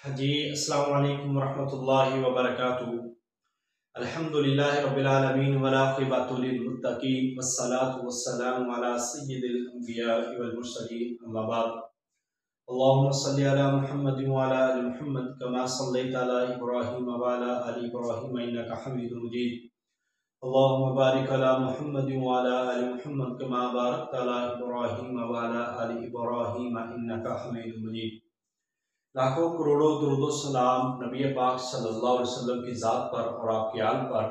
जी अस्सलाम वालेकुम रहमतुल्लाहि व बरकातुहू। अल्हम्दुलिल्लाहि रब्बिल आलमीन वल आक़िबतु लिल मुत्तक़ीन वस्सलातु वस्सलामु अला सय्यिदिल अंबिया'i वल मुरसलीन अम्मा बाद। अल्लाहुम्मा सल्लि अला मुहम्मदिन व अला आलि मुहम्मद कमा सल्लैता अला इब्राहीम व अला आलि इब्राहीम इन्नका हमीदुम मजीद। अल्लाहुम्मा बारिक अला मुहम्मदिन व अला आलि मुहम्मद कमा बारकता अला इब्राहीम व अला आलि इब्राहीम इन्नका हमीदुम मजीद। लाखों करोड़ों दुरूद सलाम नबी पाक सल्लल्लाहु अलैहि वसल्लम की ज़ात पर और आपके आल पर।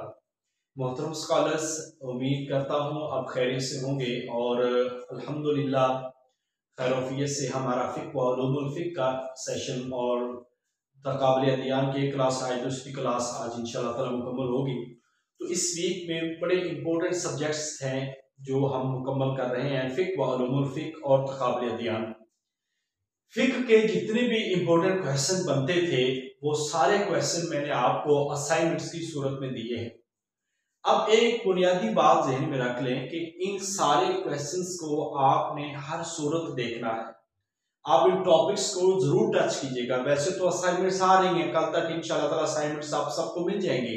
मोहतरम स्कॉलर्स, उम्मीद करता हूँ आप खैरियत से होंगे और अल्हम्दुलिल्लाह खैरोफियत से हमारा फ़िक़्ह व उलूमुल फ़िक़्ह का सेशन और तक़ाबुल अदयान की क्लास आज दूसरी क्लास आज इंशाअल्लाह ताला मुकम्मल होगी। तो इस वीक में बड़े इंपॉर्टेंट सब्जेक्ट्स हैं जो हम मुकम्मल कर रहे हैं, फ़िक़्ह व उलूमुल फ़िक़्ह और तक़ाबुल अदयान। फ़िक़्ह के जितने भी इंपॉर्टेंट क्वेश्चन बनते थे वो सारे क्वेश्चन मैंने आपको असाइनमेंट्स की सूरत में दिए हैं। अब एक बुनियादी बात ज़हन में रख लें कि इन सारे क्वेश्चंस को आपने हर सूरत देखना है। आप इन टॉपिक्स को जरूर टच कीजिएगा। वैसे तो असाइनमेंट्स आ रही हैं, कल तक इंशाअल्लाह ताला असाइनमेंट्स आप सबको मिल जाएंगे,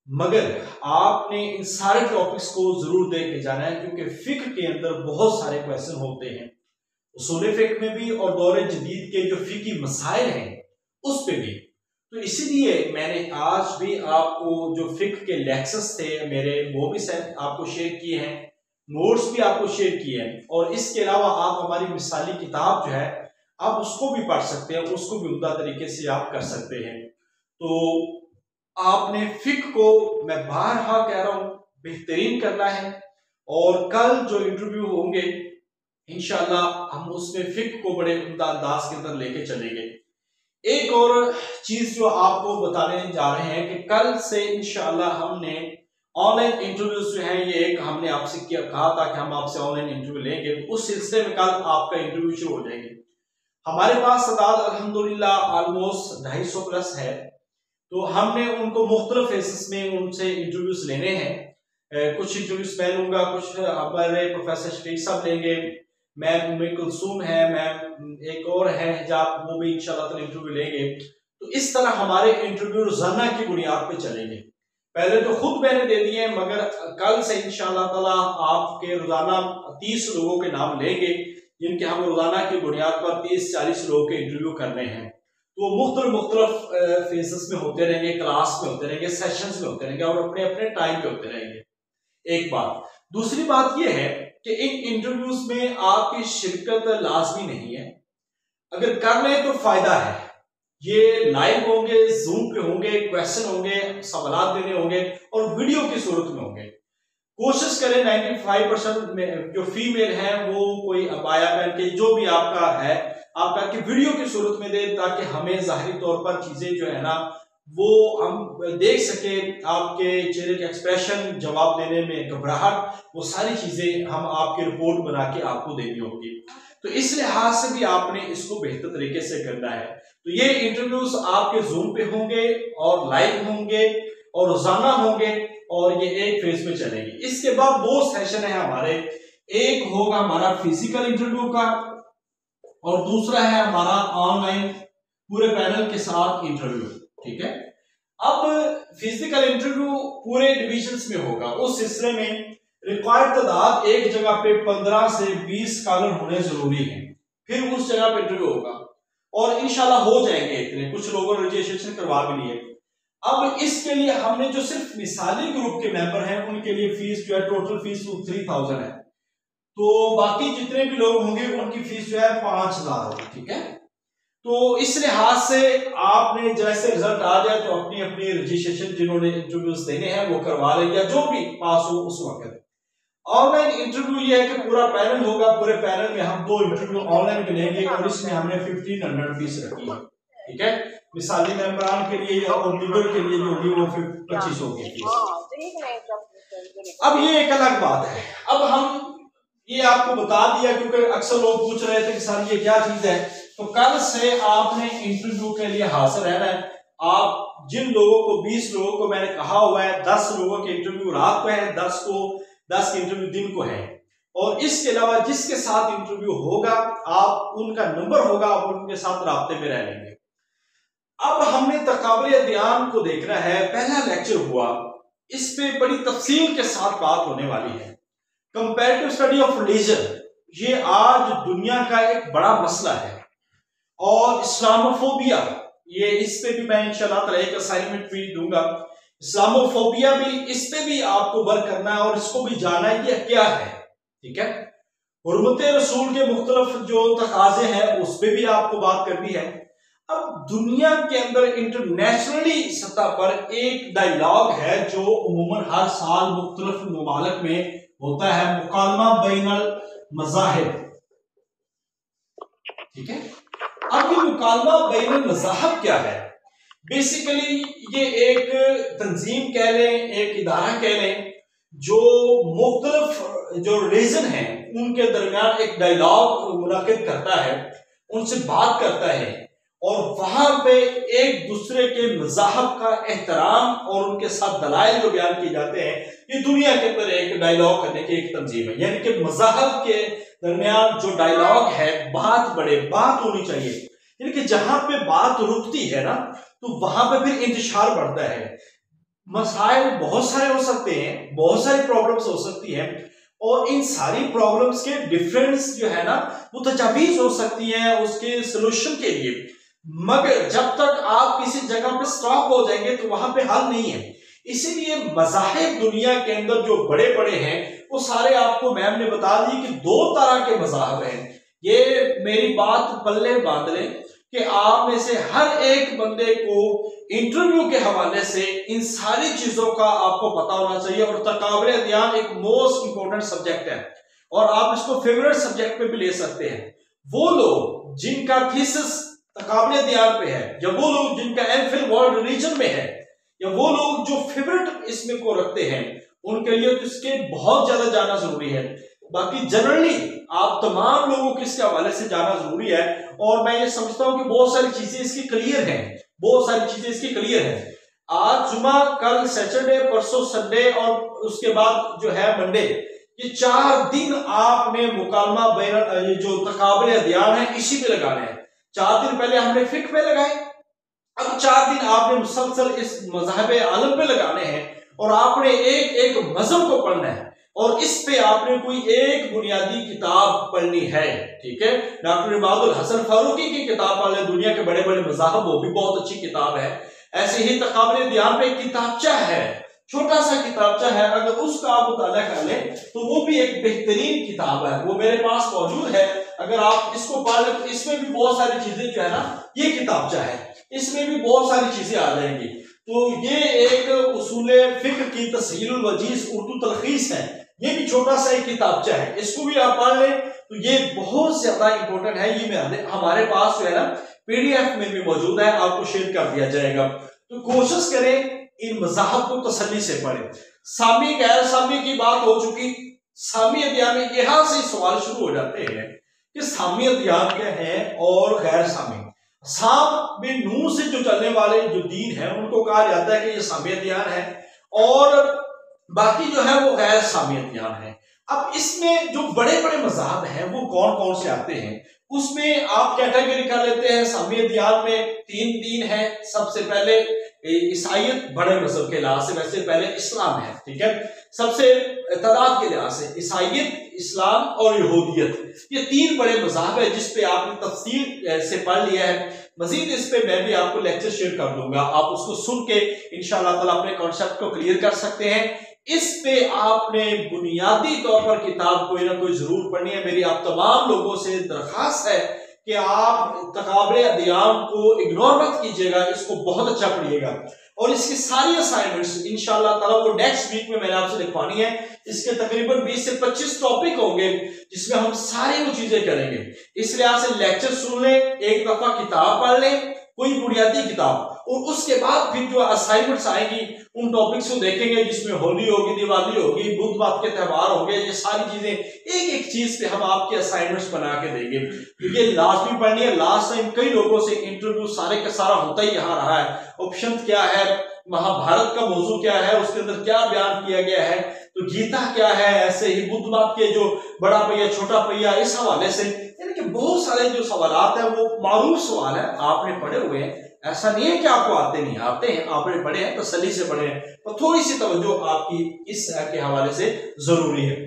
मगर आपने इन सारे टॉपिक्स को जरूर देख के जाना है क्योंकि फ़िक़्ह के अंदर बहुत सारे क्वेश्चन होते हैं, उसूल फ़िक़्ह में भी और दौर जदीद के जो फ़िक़ही मसाइल हैं उस पे भी। तो इसीलिए मैंने आज भी आपको जो फ़िक़्ह के लेक्चर्स थे मेरे वो भी आपको शेयर किए हैं, नोट्स भी आपको शेयर किए हैं, और इसके अलावा आप हमारी मिसाली किताब जो है आप उसको भी पढ़ सकते हैं, उसको भी उम्दा तरीके से आप कर सकते हैं। तो आपने फ़िक़्ह को मैं बारहा कह रहा हूँ बेहतरीन करना है, और कल जो इंटरव्यू होंगे इंशाअल्लाह हम उसमें फ़िक़्ह को बड़े उम्दा अंदाज के अंदर लेके चलेंगे। एक और चीज जो आपको बताने जा रहे हैं कि कल से इंशाअल्लाह हमने ऑनलाइन इंटरव्यूज जो है ये एक हमने आपसे कहा था कि हम आपसे ऑनलाइन इंटरव्यू लेंगे, तो उस सिलसिले में कल आपका इंटरव्यू शुरू हो जाएंगे। हमारे पास तादाद अल्हम्दुलिल्लाह ऑलमोस्ट 250 प्लस है, तो हमने उनको मुख्तलिफ फेसेस में उनसे इंटरव्यूज लेने हैं। कुछ इंटरव्यूज मैं लूंगा, कुछ हमारे प्रोफेसर शफीक साहब लेंगे, मैम उम्मे कुलसूम है, मैम एक और है हिजाब, वो भी इंशाअल्लाह ताला इंटरव्यू लेंगे। तो इस तरह हमारे इंटरव्यू रोजाना की बुनियाद पे चलेंगे। पहले तो खुद मैंने दे दिए मगर कल से इंशाअल्लाह ताला आपके रोजाना 30 लोगों के नाम लेंगे जिनके हम रोजाना की बुनियाद पर 30-40 लोगों के इंटरव्यू करने हैं। तो वो मुख्तलिफ फेजेस में होते रहेंगे, क्लास में होते रहेंगे, सेशंस में होते रहेंगे और अपने अपने टाइम पे होते रहेंगे। एक बात। दूसरी बात यह है कि इन इंटरव्यूज में आपकी शिरकत लाजमी नहीं है, अगर कर लें तो फायदा है। ये लाइव होंगे, जूम पे होंगे, क्वेश्चन होंगे, सवाल देने होंगे और वीडियो की सूरत में होंगे। कोशिश करें 95% में जो फीमेल है वो कोई अबाया पहन के जो भी आपका है आप करके वीडियो की सूरत में दे, ताकि हमें जाहिरी तौर पर चीजें जो है ना वो हम देख सके, आपके चेहरे के एक्सप्रेशन, जवाब देने में घबराहट, वो सारी चीजें हम आपकी रिपोर्ट बना के आपको देनी होगी। तो इस लिहाज से भी आपने इसको बेहतर तरीके से करना है। तो ये इंटरव्यूज आपके जूम पे होंगे और लाइव होंगे और रोजाना होंगे और ये एक फेज में चलेंगे। इसके बाद 2 सेशन है हमारे, एक होगा हमारा फिजिकल इंटरव्यू का और दूसरा है हमारा ऑनलाइन पूरे पैनल के साथ इंटरव्यू। ठीक है, अब फिजिकल इंटरव्यू पूरे डिविजन्स में होगा। उस सिलसिले में रिक्वायर्ड तादाद एक जगह पे 15 से 20 स्कॉलर होने जरूरी है, फिर उस जगह पे इंटरव्यू होगा और इंशाल्लाह हो जाएंगे इतने। कुछ लोगों ने रजिस्ट्रेशन करवा भी लिए। अब इसके लिए हमने जो सिर्फ मिसाली ग्रुप के मेंबर हैं उनके लिए फीस जो है टोटल फीस 3000 है, तो बाकी जितने भी लोग होंगे उनकी फीस जो है 5000 होगी। ठीक है, तो इस लिहाज से आपने जैसे रिजल्ट आ जाए तो अपनी अपनी रजिस्ट्रेशन जिन्होंने इंटरव्यूज देने हैं वो करवा लें, या जो भी पास हो उस वक्त। ऑनलाइन इंटरव्यू ये है कि पूरा पैनल होगा, पूरे पैनल में हम 2 इंटरव्यू ऑनलाइन भी लेंगे और इसमें हमने 1500 फीस रखी है। ठीक है, मिसाली मेंबरान के लिए और लीडर के लिए जो होगी वो 2500 की फीस। अब ये एक अलग बात है। अब हम ये आपको बता दिया क्योंकि अक्सर लोग पूछ रहे थे कि सर ये क्या चीज है। तो कल से आपने इंटरव्यू के लिए हाजिर रहना है। आप जिन लोगों को 20 लोगों को मैंने कहा हुआ है, 10 लोगों के इंटरव्यू रात को है, 10 के इंटरव्यू दिन को है, और इसके अलावा जिसके साथ इंटरव्यू होगा आप उनका नंबर होगा, आप उनके साथ राब्ते में रह लेंगे। अब हमने तकाबुल अदयान को देखना है, पहला लेक्चर हुआ, इस पे बड़ी तफसील के साथ बात होने वाली है। कंपैरेटिव स्टडी ऑफ रिलीजन, ये आज दुनिया का एक बड़ा मसला है। और इस्लामोफोबिया, ये इस पे भी मैं इंशाल्लाह ताला एक असाइनमेंट भी दूंगा। इस्लामोफोबिया भी, इस पे भी आपको वर्क करना है और इसको भी जानना है ये क्या है। ठीक है, हुर्मत रसूल के मुख्तलिफ जो तकाजे हैं उस पे भी आपको बात करनी है। अब दुनिया के अंदर इंटरनेशनली सतह पर एक डायलॉग है जो उमूमन हर साल मुख्तलिफ ममालिक में होता है, मुकालमा बैनल मज़ाहिब। ठीक है, अब ये मुकालमा बैनल मज़ाहिब क्या है? बेसिकली ये एक तंजीम कह लें, एक इदारा कह लें, जो मुख्तलिफ जो रिलीजन है उनके दरमियान एक डायलॉग मुनाकिद करता है, उनसे बात करता है और वहां पे एक दूसरे के मज़ाहब का एहतराम और उनके साथ दलाइल जो बयान किए जाते हैं, ये दुनिया के अंदर एक डायलॉग करने की एक तंजीम है। यानी कि मज़ाहब के दरमियान जो डायलॉग है, बात होनी चाहिए। यानी कि जहां पे बात रुकती है ना, तो वहां पे फिर इंतशार बढ़ता है। मसाइल बहुत सारे हो सकते हैं, बहुत सारी प्रॉब्लम्स हो सकती हैं और इन सारी प्रॉब्लम्स के डिफरेंस जो है ना वो तजावीज हो सकती है उसके सोल्यूशन के लिए, मगर जब तक आप किसी जगह पे स्टॉप हो जाएंगे तो वहां पे हल नहीं है। इसीलिए मज़ाहिब दुनिया के अंदर जो बड़े बड़े हैं वो सारे आपको मैम ने बता दी कि दो तरह के मज़ाहिब हैं। ये मेरी बात पल्ले बांध लें कि आप में से हर एक बंदे को इंटरव्यू के हवाले से इन सारी चीजों का आपको पता होना चाहिए। और तकाबुल अदयान एक मोस्ट इंपोर्टेंट सब्जेक्ट है और आप इसको फेवरेट सब्जेक्ट पे भी ले सकते हैं। वो लोग जिनका थीसिस तकाबुल अदयान पे है, या वो लोग जिनका एमफिल वर्ल्ड रिलीजन में है, या वो लोग जो फेवरेट इसमें को रखते हैं, उनके लिए तो इसके बहुत ज्यादा जानना जरूरी है। बाकी जनरली आप तमाम लोगों को इसके हवाले से जानना जरूरी है और मैं ये समझता हूं कि बहुत सारी चीजें इसकी क्लियर हैं, बहुत सारी चीजें इसकी क्लियर हैं। आज जुमा, कल सैटरडे, परसों संडे और उसके बाद जो है मंडे, ये 4 दिन आपने मुकालमा बैन ये जो तकाबुल अदयान है इसी पे लगाने हैं। 4 दिन पहले हमने फिक्र पे लगाए, अब 4 दिन आपने मुसलसल इस मज़हब आलम पे लगाने हैं और आपने एक एक मजहब को पढ़ना है और इस पे आपने कोई एक बुनियादी किताब पढ़नी है। ठीक है, डॉक्टर इमादुल हसन फारूकी की किताब पढ़ लें, दुनिया के बड़े बड़े मज़ाहब, वो भी बहुत अच्छी किताब है। ऐसे ही तकाबुल अदयान पे एक किताबचा है, छोटा सा किताबचा है, अगर उसका आप मुताला कर लें तो वो भी एक बेहतरीन किताब है, वो मेरे पास मौजूद है। अगर आप इसको पढ़ लें तो इसमें भी बहुत सारी चीजें जो है ना, ये किताबचा है, इसमें भी बहुत सारी चीजें आ जाएंगी। तो ये एक उसूले फिक्र की तस्हीलुल वजीज उर्दू तलखीस है, ये भी छोटा सा एक किताबचा है, इसको भी आप पढ़ लें तो ये बहुत ज्यादा इंपॉर्टेंट है। ये हमारे पास जो है ना पीडीएफ में भी मौजूद है, आपको शेयर कर दिया जाएगा। तो कोशिश करें इन मज़ाहब को तसल्ली से पढ़ें। सामी गैर सामी की बात हो चुकी, सामी अदयान में यहां से सवाल शुरू हो जाते हैं कि सामी अदयान क्या है और गैर सामी। साम में नून से जो चलने वाले जो दीन है उनको कहा जाता है कि ये सामी अदयान है और बाकी जो है वो गैर सामी अदयान है। अब इसमें जो बड़े बड़े मज़ाहब हैं वो कौन कौन से आते हैं, उसमें आप कैटेगरी कर लेते हैं। सामी अदयान में 3 दीन है। सबसे पहले ईसाइयत बड़े मजहब के लिहाज से, वैसे पहले इस्लाम है। ठीक है, सबसे तादाद के लिहाज से ईसाइयत, इस्लाम और यहूदियत, ये 3 बड़े मज़ाहब है जिसपे आपने तफसील से पढ़ लिया है। मजीद इस पे मैं भी आपको लेक्चर शेयर कर दूंगा, आप उसको सुन के इंशाअल्लाह ताला अपने कॉन्सेप्ट को क्लियर कर सकते हैं। इस पे आपने बुनियादी तौर पर किताब कोई ना कोई जरूर पढ़नी है। मेरी आप तमाम लोगों से दरखास्त है कि आप तकाबुल अदयान को इग्नोर मत कीजिएगा, इसको बहुत अच्छा पढ़िएगा और इसकी सारी असाइनमेंट्स इंशाअल्लाह ताला वो नेक्स्ट वीक में मैंने आपसे लिखवानी है। इसके तकरीबन 20 से 25 टॉपिक होंगे जिसमें हम सारी वो चीजें करेंगे। इस लिहाज से लेक्चर सुन लें, एक दफा किताब पढ़ लें, कोई बुनियादी किताब, और उसके बाद फिर जो असाइनमेंट्स आएंगी उन टॉपिक्स को देखेंगे जिसमें होली होगी, दिवाली होगी, बुध बात के त्यौहार होंगे। ये सारी चीजें एक एक चीज पे हम आपके असाइनमेंट्स बना के देंगे। तो ये लाजमी पढ़नी है। लास्ट टाइम कई लोगों से इंटरव्यू सारे का सारा होता ही यहाँ रहा है। ऑप्शन क्या है, महाभारत का मौजू क्या है, उसके अंदर क्या बयान किया गया है, तो गीता क्या है, ऐसे ही बुद्ध बात के जो बड़ा पहिया छोटा पहिया, इस हवाले से यानी कि बहुत सारे जो सवाल है वो मारूफ सवाल है, आपने पढ़े हुए हैं, ऐसा नहीं है कि आपको आते नहीं, आते हैं, आपने पढ़े हैं, तसल्ली से पढ़े हैं, पर थोड़ी सी तवज्जो आपकी इस के हवाले से जरूरी है।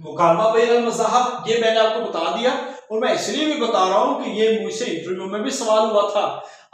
मुकालमा बैन मज़ाहब ये मैंने आपको बता दिया, और मैं इसलिए भी बता रहा हूं कि ये मुझसे इंटरव्यू में भी सवाल हुआ था।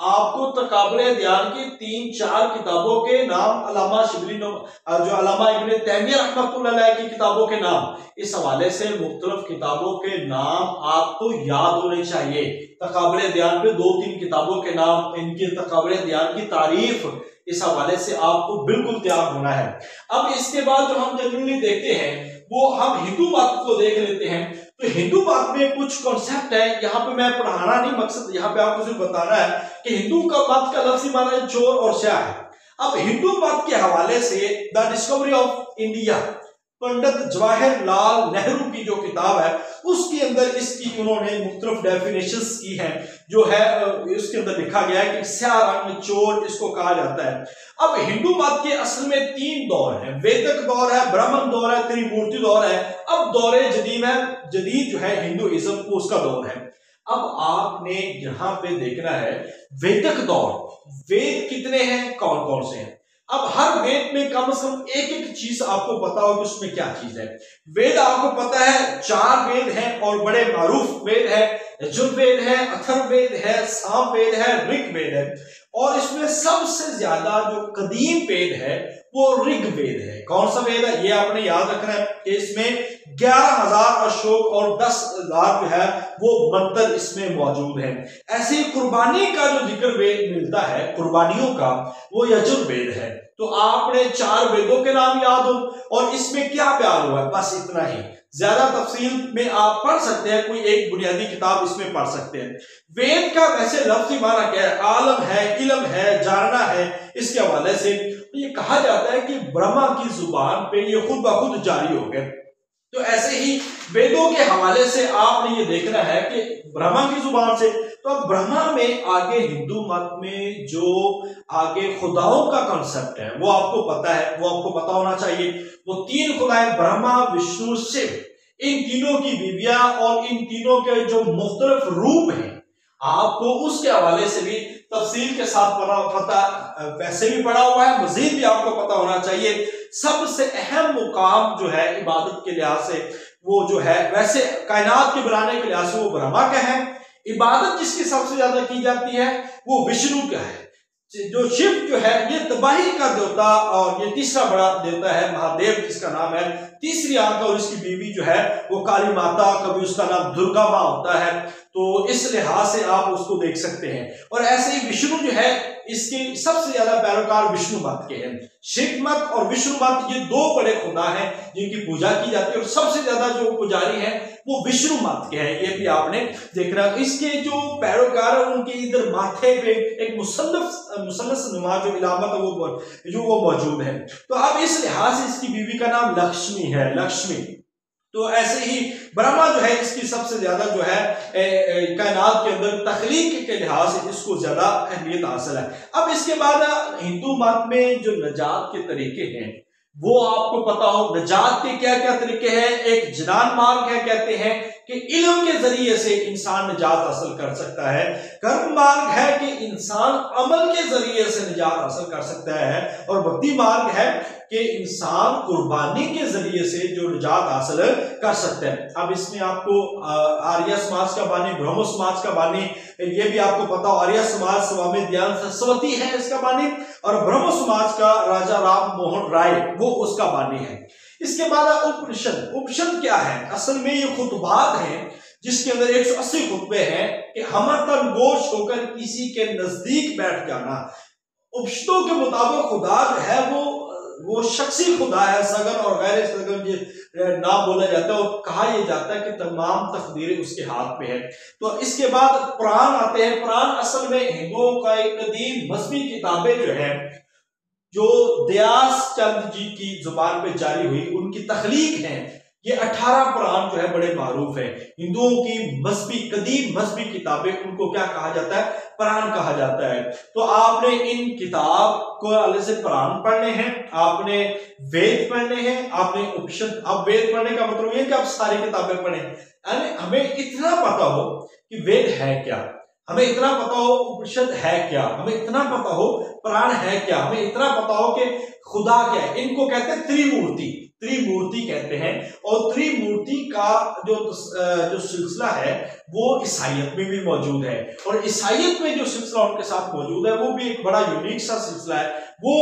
आपको तकाबुल दयान की 3-4 किताबों के नाम, अल्लामा शिबली जो अल्लामा इब्न तैमिया रहमतुल्लाह अलैह की किताबों के नाम, इस हवाले से मुख्तलिफ किताबों के नाम आपको याद होने चाहिए। तकाबुल दयान पे 2-3 किताबों के नाम, इनकी तकाबुल दयान की तारीफ, इस हवाले से आपको बिल्कुल तैयार होना है। अब इसके बाद जो हम जनरली देखते हैं वो हम हिंदू मत को देख लेते हैं। तो हिंदू मत में कुछ कॉन्सेप्ट है, यहाँ पे मैं पढ़ाना नहीं, मकसद यहाँ पे आपको सिर्फ बताना है कि हिंदू का मत का लफ्ज़ी माना चोर और शाह है। अब हिंदू मत के हवाले से the discovery of India, Pandit Jawaharlal Nehru की जो किताब है उसके अंदर इसकी उन्होंने मुख्तलिफ डेफिनेशंस की हैं, जो है इसके अंदर लिखा गया है कि स्याह रंग चोर इसको कहा जाता है। अब हिंदू मत के असल में 3 दौर हैं, वेदिक दौर है, ब्राह्मण दौर है, त्रिमूर्ति दौर है। अब दौरे जदीद जो है हिंदुइज्म को, उसका दौर है। अब आपने यहाँ पे देखना है वेदिक दौर, वेद कितने हैं, कौन कौन से हैं। अब हर वेद में कम से कम एक चीज आपको पता हो कि उसमें क्या चीज है। वेद आपको पता है 4 वेद हैं और बड़े मारूफ वेद है, यजुर्वेद है, अथर्ववेद है, सामवेद है, ऋग्वेद है, और इसमें सबसे ज्यादा जो कदीम वेद है वो ऋग्वेद है। कौन सा वेद है ये आपने याद रखना है कि इसमें 11,000 श्लोक और 10,000 जो है वो मंत्र इसमें मौजूद है। ऐसे ही कुर्बानी का जो जिक्र वेद मिलता है, कुर्बानियों का, वो यजुर्वेद है। तो आपने 4 वेदों के नाम याद हो और इसमें क्या बयान हुआ है, बस इतना ही। ज्यादा तफसील में आप पढ़ सकते हैं, कोई एक बुनियादी किताब इसमें पढ़ सकते हैं। वेद का वैसे लफ्ज़ी माना क्या है, आलम है, इल्म है, जानना है। इसके हवाले से ये कहा जाता है कि ब्रह्मा की जुबान पे ये खुद ब खुद जारी हो गए। तो ऐसे ही वेदों के हवाले से आपने ये देखना है कि ब्रह्मा की जुबान से, तो अब ब्रह्मा में आगे हिंदू मत में जो आगे खुदाओं का कॉन्सेप्ट है वो आपको पता है, वो आपको पता होना चाहिए। वो 3 खुदाएं ब्रह्मा, विष्णु, शिव, इन तीनों की बीवियां और इन तीनों के जो मुख्तलिफ रूप हैं, आपको उसके हवाले से भी तफसील के साथ पता वैसे भी पढ़ा हुआ है, मजीद भी आपको पता होना चाहिए। सबसे अहम मुकाम जो है इबादत के लिहाज से वो जो है, वैसे कायनात के बनाने के लिहाज से वो ब्रह्मा का है। इबादत जिसकी सबसे ज्यादा की जाती है वो विष्णु का है। जो शिव जो है ये तबाही का देवता, और ये तीसरा बड़ा देवता है महादेव, जिसका नाम है तीसरी आंख, और इसकी बीवी जो है वो काली माता, कभी उसका नाम दुर्गा माँ होता है। तो इस लिहाज से आप उसको देख सकते हैं। और ऐसे ही विष्णु जो है इसके सबसे ज्यादा पैरोकार विष्णु मत के हैं। शिव मत और विष्णु मत ये 2 बड़े खुदा हैं जिनकी पूजा की जाती है, और सबसे ज्यादा जो पुजारी हैं वो विष्णु मत के हैं, ये भी आपने देखना। इसके जो पैरोकार है उनके इधर माथे पे एक मुसन्नस नुमा जो इलामत है वो मौजूद है। तो अब इस लिहाज से इसकी बीवी का नाम लक्ष्मी है, लक्ष्मी। तो ऐसे ही ब्रह्मा जो है इसकी सबसे ज्यादा जो है कायनात के अंदर तख्लीक के लिहाज से इसको ज्यादा अहमियत हासिल है। अब इसके बाद हिंदू मत में जो नजात के तरीके हैं वो आपको पता हो। नजात के क्या क्या तरीके हैं, एक जिनान मार्ग है, कहते हैं कि इल्म के जरिए से इंसान निजात हासिल कर सकता है। कर्म मार्ग है कि इंसान अमल के जरिए से निजात हासिल कर सकता है, और भक्ति मार्ग है कि इंसान कुर्बानी के जरिए से जो निजात हासिल कर सकता है। अब इसमें आपको आर्य समाज का बानी, ब्रह्मो समाज का बानी, ये भी आपको पता हो। आर्य समाज स्वामी दयानंद सरस्वती है इसका बानी, और ब्रह्मो समाज का राजा राम मोहन राय वो उसका बानी है। इसके बाद उपनिषद क्या है, असल में ये खुतबात हैं जिसके अंदर 180 खुतबे हैं कि हमतन गोश होकर किसी के नजदीक बैठ जाना। उपनिषदों के मुताबिक खुदा जो है वो शख्सी खुदा है, सगन और गैर सगन ये नाम बोला जाता है, और कहा यह जाता है कि तमाम तकदीरें उसके हाथ में है। तो इसके बाद पुराण आते हैं। पुराण असल में हिंदुओं का एक कदीम मजहबी किताबें जो है, जो दयास चंद जी की जुबान पे जारी हुई, उनकी तख्लीक है। ये 18 पुराण जो है बड़े मारूफ है। हिंदुओं की मजहबी कदीम मजहबी किताबें, उनको क्या कहा जाता है, पुराण कहा जाता है। तो आपने इन किताब को अलग से पुराण पढ़ने हैं, आपने वेद पढ़ने हैं, आपने उपनिषद। अब वेद पढ़ने का मतलब ये कि आप सारी किताबें पढ़ें, यानी हमें इतना पता हो कि वेद है क्या, हमें इतना पता हो उपनिषद है क्या, हमें इतना पता हो पुराण है क्या, हमें इतना पता हो कि खुदा क्या है। इनको कहते हैं त्रिमूर्ति, त्रिमूर्ति कहते हैं। और त्रिमूर्ति का जो सिलसिला है वो ईसाइयत में भी मौजूद है, और ईसाइयत में जो सिलसिला उनके साथ मौजूद है वो भी एक बड़ा यूनिक सा सिलसिला है। वो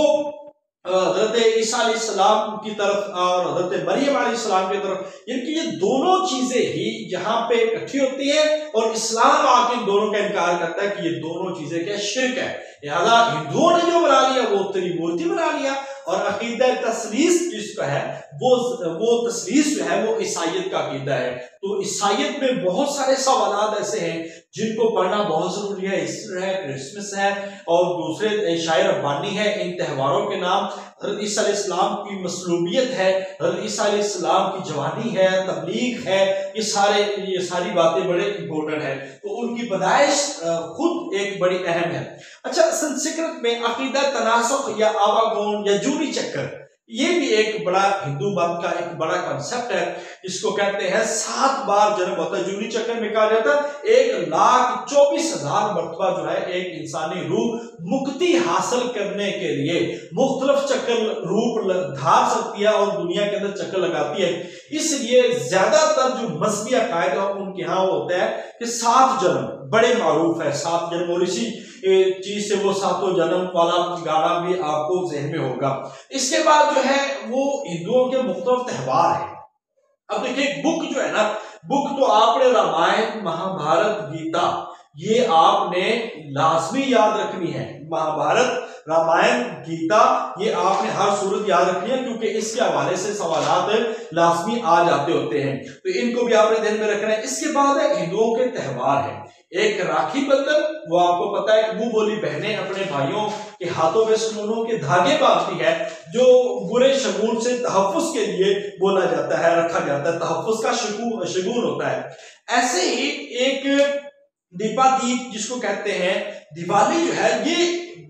हज़रत ईसा अलैहिस्सलाम की तरफ और हज़रत मरियम अलैहिस्सलाम की तरफ, यानी ये दोनों चीजें ही यहाँ पे इकट्ठी होती है, और इस्लाम आके इन दोनों का इनकार करता है कि ये दोनों चीजें क्या शिर्क है। लिहाजा हिंदुओं ने जो बना लिया वो त्रिमूर्ति बना लिया, और अकीदा तस्लीस जिसका है वो तस्लीस जो है वो ईसाइयत का अकीदा है। तो ईसाइयत में बहुत सारे सवालात ऐसे हैं जिनको पढ़ना बहुत जरूरी है। ईस्टर है, क्रिसमस है, और दूसरे शायर रब्बानी है। इन त्योहारों के नाम हज़रत ईसा अलैहिस्सलाम की मसलूबियत है, हज़रत ईसा अलैहिस्सलाम की जवानी है, तबलीग है, ये सारी बातें बड़े इंपॉर्टेंट है। तो उनकी पैदाइश खुद एक बड़ी अहम है। अच्छा, संस्कृत में अकीदा तनासुख या आवागौन या जूनी चक्कर, ये भी एक बड़ा हिंदू मत का एक बड़ा कंसेप्ट है। इसको कहते हैं 7 बार जन्म होता है। जूनी चक्कर में कहा जाता है 1,24,000 मरतबा जो है एक इंसानी रूह मुक्ति हासिल करने के लिए मुख्तलिफ चक्कर रूप धार सकती है और दुनिया के अंदर चक्कर लगाती है। इसलिए ज्यादातर जो मजहबी अकायद है उनके यहाँ होता है कि 7 जन्म बड़े मारूफ है, 7 जन्म। और इसी चीज से वो 7 जन्म वाला गाना भी आपको ज़हन में होगा। इसके बाद जो है वो हिंदुओं के मुख्तलिफ त्योहार है। अब देखिए, बुक जो है ना, बुक तो आपने रामायण, महाभारत, गीता, ये आपने लाजमी याद रखनी है। महाभारत, रामायण, गीता, ये आपने हर सूरत याद रखनी है, क्योंकि इसके हवाले से सवालात लाजमी आ जाते होते हैं। तो इनको भी आपने ध्यान में रखना है। इसके बाद हिंदुओं के त्योहार है। एक राखी बंधन, वो आपको पता है मुंह बोली बहनें अपने भाइयों के हाथों में सुनूनों के धागे बांधती है, जो बुरे शगुन से तहफ्फुज के लिए बोला जाता है, रखा जाता है, तहफ्फुज का शगुन होता है। ऐसे ही एक दीपादीप जिसको कहते हैं, दिवाली जो है, ये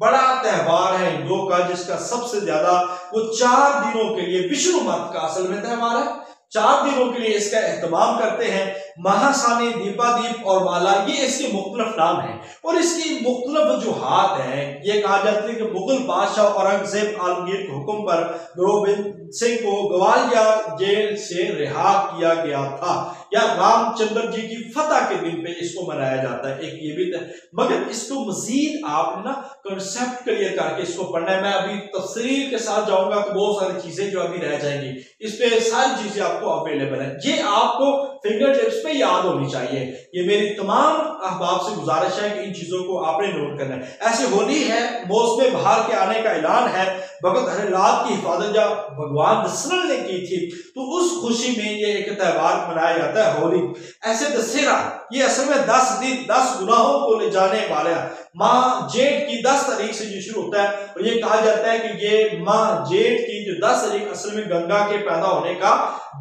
बड़ा त्योहार है हिंदुओं का, जिसका सबसे ज्यादा वो 4 दिनों के लिए विष्णु मत का असल में त्योहार है। 4 दिनों के लिए इसका एहतमाम करते हैं। महासानी, दीपादीप और माला, ये इसके मुख्तलिफ नाम हैं, और इसकी मुख्तलिफ वजूहात हैं। ये कहा जाता है कि मुगल बादशाह औरंगजेब आलमगीर के हुक्म पर गोविंद सिंह को ग्वालियर जेल से रिहा किया गया था, या रामचंद्र जी की फतह के दिन पे इसको मनाया जाता है। एक ये भी मगर इसको मजीद आपने ना कंसेप्ट क्लियर करके इसको पढ़ना है। मैं अभी तफसील के साथ जाऊंगा तो बहुत सारी चीजें जो अभी रह जाएंगी, इस पे सारी चीजें आपको अवेलेबल है। ये आपको फिंगर टिप्स पे याद होनी चाहिए। ये मेरी तमाम अहबाब से गुजारिश है कि इन चीजों को आपने नोट करना है। ऐसे होली है, मौसम बहार के आने का ऐलान है, भगत हरिलाल की हिफाजत जब भगवान दशरथ ने की थी, तो उस खुशी में ये एक त्योहार मनाया जाता है, होली। ऐसे दशहरा, ये असल में 10 दिन 10 गुनाहों को ले जाने वाला माँ जेठ की 10 तारीख से ये शुरू होता है, और ये कहा जाता है कि ये माँ जेठ की जो 10 तारीख असल में गंगा के पैदा होने का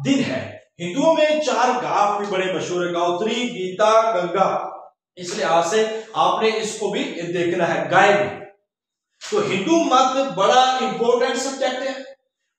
दिन है। हिंदुओं में 4 गांव भी बड़े मशहूर है, गायत्री, गीता, गंगा, इस लिहाज से आपने इसको भी देखना है, गाय भी। तो हिंदू मत बड़ा इंपॉर्टेंट सब्जेक्ट है,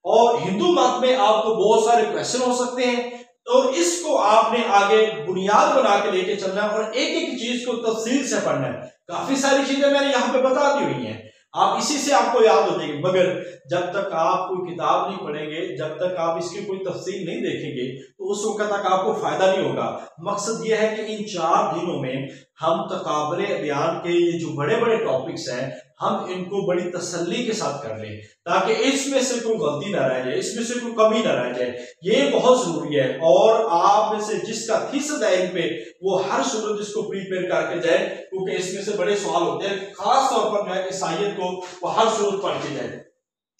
और हिंदू मत में आपको बहुत सारे क्वेश्चन हो सकते हैं, और इसको आपने आगे बुनियाद बना के लेके चलना है, और एक एक चीज को तफसील से पढ़ना है। काफी सारी चीजें मैंने यहाँ पे बता दी हुई हैं, आप इसी से आपको याद हो जाएगी। मगर जब तक आप कोई किताब नहीं पढ़ेंगे, जब तक आप इसकी कोई तफसील नहीं देखेंगे, तो उस वक्त तक आपको फायदा नहीं होगा। मकसद ये है कि इन 4 दिनों में हम तकाबले अभियान के ये जो बड़े बड़े टॉपिक्स हैं, हम इनको बड़ी तसल्ली के साथ कर लें, ताकि इसमें से कोई गलती ना रह जाए, इसमें से कोई कमी ना रह जाए। ये बहुत जरूरी है, और आप में से जिसका फीसद है इन पे, वो हर सूरत इसको प्रिपेयर करके जाए, क्योंकि इसमें से बड़े सवाल होते हैं, खास तौर पर जो है ईसाइयत को वो हर सूरत पढ़ के जाए।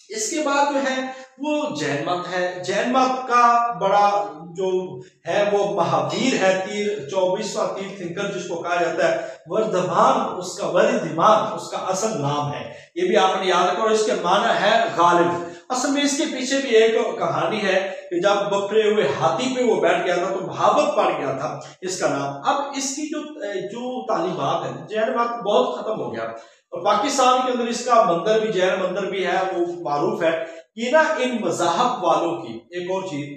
इसके बाद जो है वो जैन मत है। जैन मत का बड़ा जो है वो महावीर है, 24वां तीर्थंकर जिसको कहा जाता है, वर्धमान उसका वरिधिमान उसका असल नाम है, ये भी आपने याद रखा। और इसके माना है गालिब। असल में इसके पीछे भी एक कहानी है कि जब बफरे हुए हाथी पे वो बैठ गया था तो भागवत पड़ गया था इसका नाम। अब इसकी जो तालीमात है, जैन मत बहुत खत्म हो गया, और पाकिस्तान के अंदर इसका मंदिर भी, जैन मंदिर भी है, वो मारूफ है। ये ना इन मज़हब वालों की एक और चीज,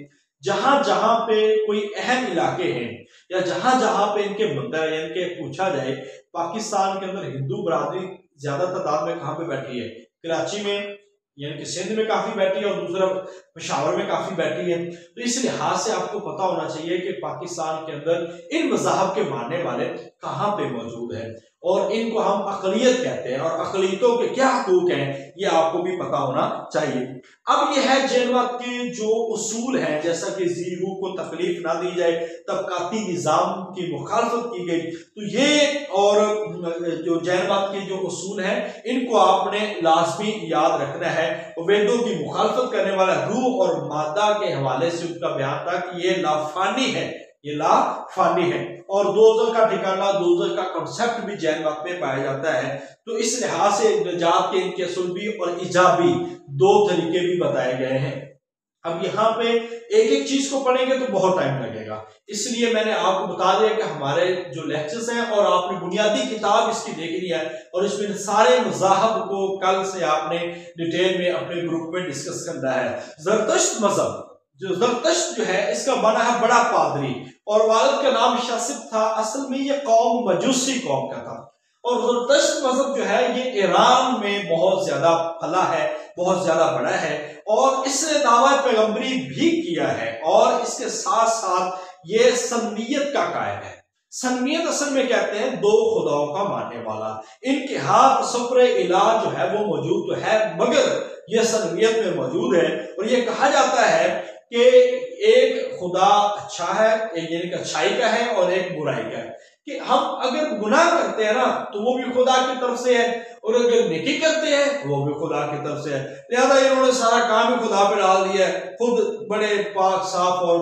जहां जहां पे कोई अहम इलाके हैं या जहां जहां पे इनके मंदिर यानी कि पूछा जाए पाकिस्तान के अंदर हिंदू बरादरी ज्यादा तादाद में कहां पे बैठी है, कराची में यानी कि सिंध में काफी बैठी है और दूसरा पेशावर में काफी बैठी है। तो इस लिहाज से आपको पता होना चाहिए कि पाकिस्तान के अंदर इन मज़हब के मानने वाले कहां पे मौजूद है और इनको हम अक़लियत कहते हैं और अक़लियतों के क्या हकूक हैं ये आपको भी पता होना चाहिए। अब यह है जैनवाद के जो उसूल हैं, जैसा कि ज़ीरू को तकलीफ ना दी जाए, तबकाती निज़ाम की मुखालफत की गई, तो ये और जो जैनवाद के जो उसूल हैं इनको आपने लाजमी याद रखना है। वेदों की मुखालफत करने वाला रूह और मादा के हवाले से उनका बयान था कि ये लाफानी है, ये लाफानी है और दोज़ख का ठिकाना, दोज़ख का कॉन्सेप्ट भी जैनवाद में पाया जाता है। तो इस लिहाज से निजात के इनके सुलभी और इजाबी दो तरीके भी बताए गए हैं। अब यहाँ पे एक एक चीज को पढ़ेंगे तो बहुत टाइम लगेगा, इसलिए मैंने आपको बता दिया कि हमारे जो लेक्चर्स हैं और आपने बुनियादी किताब इसकी देखनी है और इसमें सारे मज़ाहब को कल से आपने डिटेल में अपने ग्रुप में डिस्कस करना है। ज़रतुश्त मज़हब, जो ज़रतुश्त जो है इसका बना है बड़ा पादरी और वालिद का नाम शासिब था। असल में ये कौम मजूसी कौम का था और ज़रतुश्त मज़हब जो है ये ईरान में बहुत ज्यादा फला है, बहुत ज्यादा बड़ा है और इसने दावा पैगंबरी भी किया है और इसके साथ साथ ये सन्नियत का कायम है। सन्नियत असल में कहते हैं दो खुदाओं का मानने वाला। इनके हाथ सफर इलाज जो है वो मौजूद तो है मगर ये सन्नियत में मौजूद है और ये कहा जाता है कि एक खुदा अच्छा है, एक यानी कि अच्छाई का है और एक बुराई का है, कि हम अगर गुनाह करते हैं ना तो वो भी खुदा की तरफ से है और अगर नेकी करते हैं वो भी खुदा की तरफ से है। लिहाजा इन्होंने सारा काम ही खुदा पे डाल दिया है, खुद बड़े पाक साफ और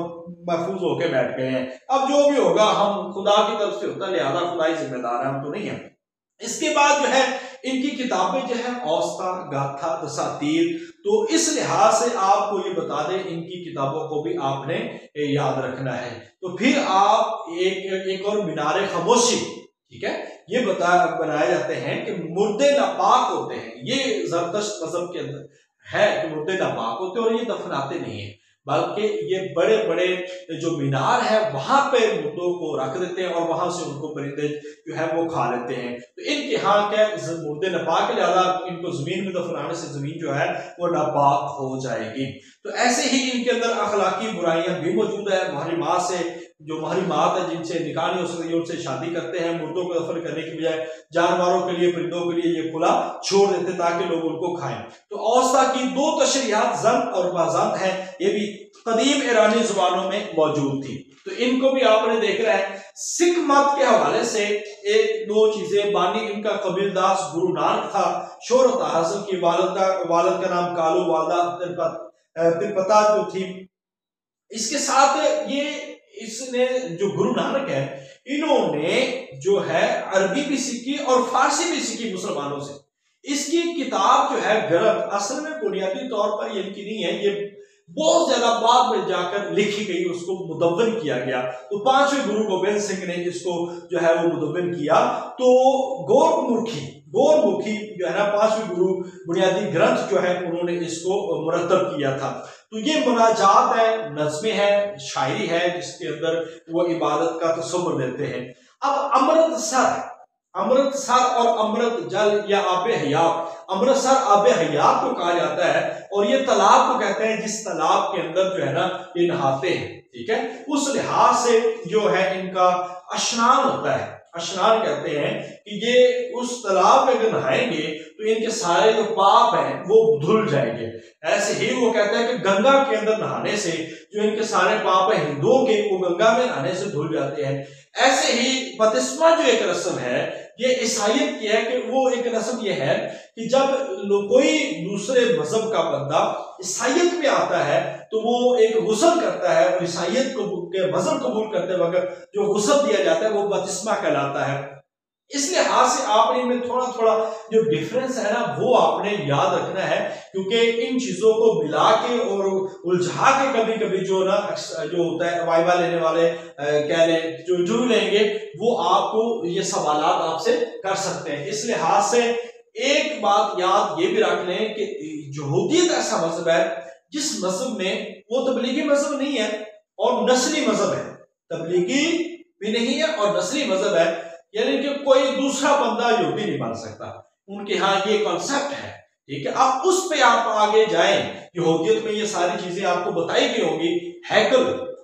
महफूज होके बैठ गए हैं। अब जो भी होगा हम खुदा की तरफ से होता है, लिहाजा खुदा ही जिम्मेदार है, हम तो नहीं है। इसके बाद जो है इनकी किताबें जो है औस्ता, गाथा, दसातीर, तो इस लिहाज से आपको ये बता दें इनकी किताबों को भी आपने याद रखना है। तो फिर आप एक और मीनारे खामोशी, ठीक है, ये बनाए जाते हैं कि मुर्दे नापाक होते हैं। ये ज़रतुश्त मज़हब के अंदर है कि मुर्दे नापाक होते हैं और ये दफनाते नहीं है, बल्कि ये बड़े बड़े जो मीनार है वहां पे मुर्दों को रख देते हैं और वहां से उनको परिंदे जो है वो खा लेते हैं। तो इनके यहाँ क्या मुर्दे नापाक है, ज्यादा इनको जमीन में दफनाने से जमीन जो है वो नापाक हो जाएगी। तो ऐसे ही इनके अंदर अखलाकी बुराइयां भी मौजूद है। महरीमात से जो महरीमात है जिनसे निकाह नहीं हो सकती उनसे शादी करते हैं, मुर्दों को दफन करने की बजाय जानवरों के लिए, परिंदों के लिए ये खुला छोड़ देते ताकि लोग उनको खाएं। तो औस्ता की दो तशरीहात जन और बाजंत है, ये भी कदीम ईरानी जुबानों में मौजूद थी, तो इनको भी आपने देख रहा है। सिख मत के हवाले से एक दो चीजें, बानी इनका कबीलदास गुरु नानक था, शोहरत हासिल की, वालिद का नाम कालू, वालदा तिरपता जो थी। इसके साथ ये इसने जो गुरु नानक है इन्होंने जो है अरबी भी सीखी और फारसी भी सीखी मुसलमानों से। इसकी किताब जो है ग्रंथ असल में बुनियादी तौर पर ये इनकी नहीं है, ये बहुत ज्यादा बाद में जाकर लिखी गई, उसको मुदव्वन किया गया। तो पांचवें गुरु गोबिंद सिंह ने इसको जो है वो मुदव्वन किया। तो गौरमुखी जो है ना पांचवें गुरु बुनियादी ग्रंथ जो है उन्होंने इसको मुरतब किया था। तो ये मुनाजात है, नज़्में है, शायरी है जिसके अंदर वो इबादत का तस्वुर देते हैं। अब अमृतसर और अमृत जल या आबे हयात, अमृतसर आबे हयात को कहा जाता है और ये तालाब को कहते हैं जिस तालाब के अंदर जो है ना ये नहाते हैं, ठीक है। उस लिहाज से जो है इनका स्नान होता है, स्नान कहते हैं कि ये उस तालाब में अगर नहाएंगे तो इनके सारे जो पाप हैं वो धुल जाएंगे। ऐसे ही वो कहते हैं कि गंगा के अंदर नहाने से जो इनके सारे पाप है हिंदुओं के, वो गंगा में नहाने से धुल जाते हैं। ऐसे ही बपतिस्मा जो एक रस्म है ये ईसाइयत की है कि वो एक रस्म ये है कि जब कोई दूसरे मजहब का बंदा ईसाइयत में आता है तो वो एक गुस्ल करता है और ईसाइयत को के मजहब कबूल करते वक्त जो गुस्ल दिया जाता है वो बपतिस्मा कहलाता है। इसलिए हाथ से आपने इनमें थोड़ा थोड़ा जो डिफरेंस है ना वो आपने याद रखना है, क्योंकि इन चीजों को मिला के और उलझा के कभी कभी जो ना जो होता है वाइवा लेने वाले कह ले जो लेंगे वो आपको ये सवालात आपसे कर सकते हैं। इस लिहाज से एक बात याद ये भी रख लें कि यहूदियत ऐसा मजहब है जिस मजहब में वो तबलीगी मजहब नहीं है और नस्ली मजहब है, तबलीगी भी नहीं है और नस्ली मजहब है, यानी कि कोई दूसरा बंदा यहूदी नहीं बन सकता। उनके यहाँ ये कॉन्सेप्ट है, ठीक है। अब उस पे आप आगे जाएं, यहूदियत में ये सारी चीजें आपको बताई गई होगी।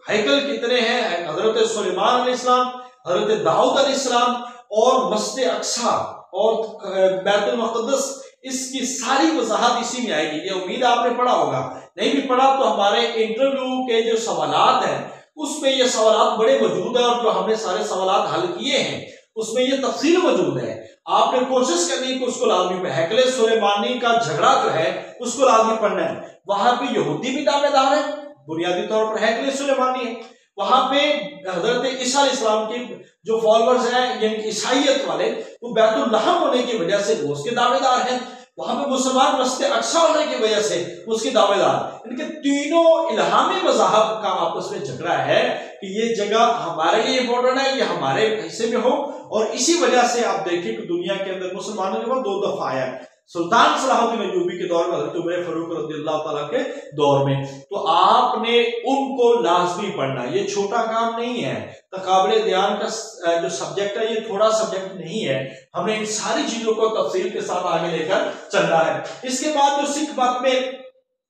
हैकल कितने हैं, हजरत सुलेमान अलैहिस्सलाम, हजरत दाऊद अलैहिस्सलाम और मस्जिद अक्सा और बैतुल मक़दस, इसकी सारी वजाहत इसी में आएगी। ये उम्मीद आपने पढ़ा होगा, नहीं भी पढ़ा तो हमारे इंटरव्यू के जो सवालात हैं उसमें ये सवालात बड़े मौजूद है, और जो हमने सारे सवालात हल किए हैं उसमें ये तफसील मौजूद है। आपने कोशिश करनी कि उसको लाजमी पे हैकल सुलेमानी का झगड़ा जो है उसको लाजमी पढ़ना है। वहां पे यहूदी भी दावेदार है, बुनियादी तौर पर हैकल सुलेमानी है। वहां पे हजरत ईसा अलैहिस्सलाम के जो फॉलोअर्स हैं यानी ईसाइयत वाले, वो बैतुल लहम होने की वजह से वो उसके दावेदार हैं। वहां पे मुसलमान मस्जिद अक्सा होने की वजह से उसके दावेदार। इनके तीनों इल्हामी मज़ाहब का आपस में झगड़ा है कि ये जगह हमारे लिए इम्पोर्टेंट है, ये हमारे हिस्से में हो। और इसी वजह से आप देखिए कि दुनिया के अंदर मुसलमानों के पास 2 दफा आया, सुल्तान सलाहुद्दीन अय्यूबी के दौर में, हज़रत उमर फारूक रज़ियल्लाहु ताला के दौर में। तो आपने उनको लाजमी पढ़ना, ये छोटा काम नहीं है। तकाबले ध्यान का जो सब्जेक्ट है ये थोड़ा सब्जेक्ट नहीं है, हमने इन सारी चीजों को तफसील के साथ आगे लेकर चलना है। इसके बाद जो सिख मत में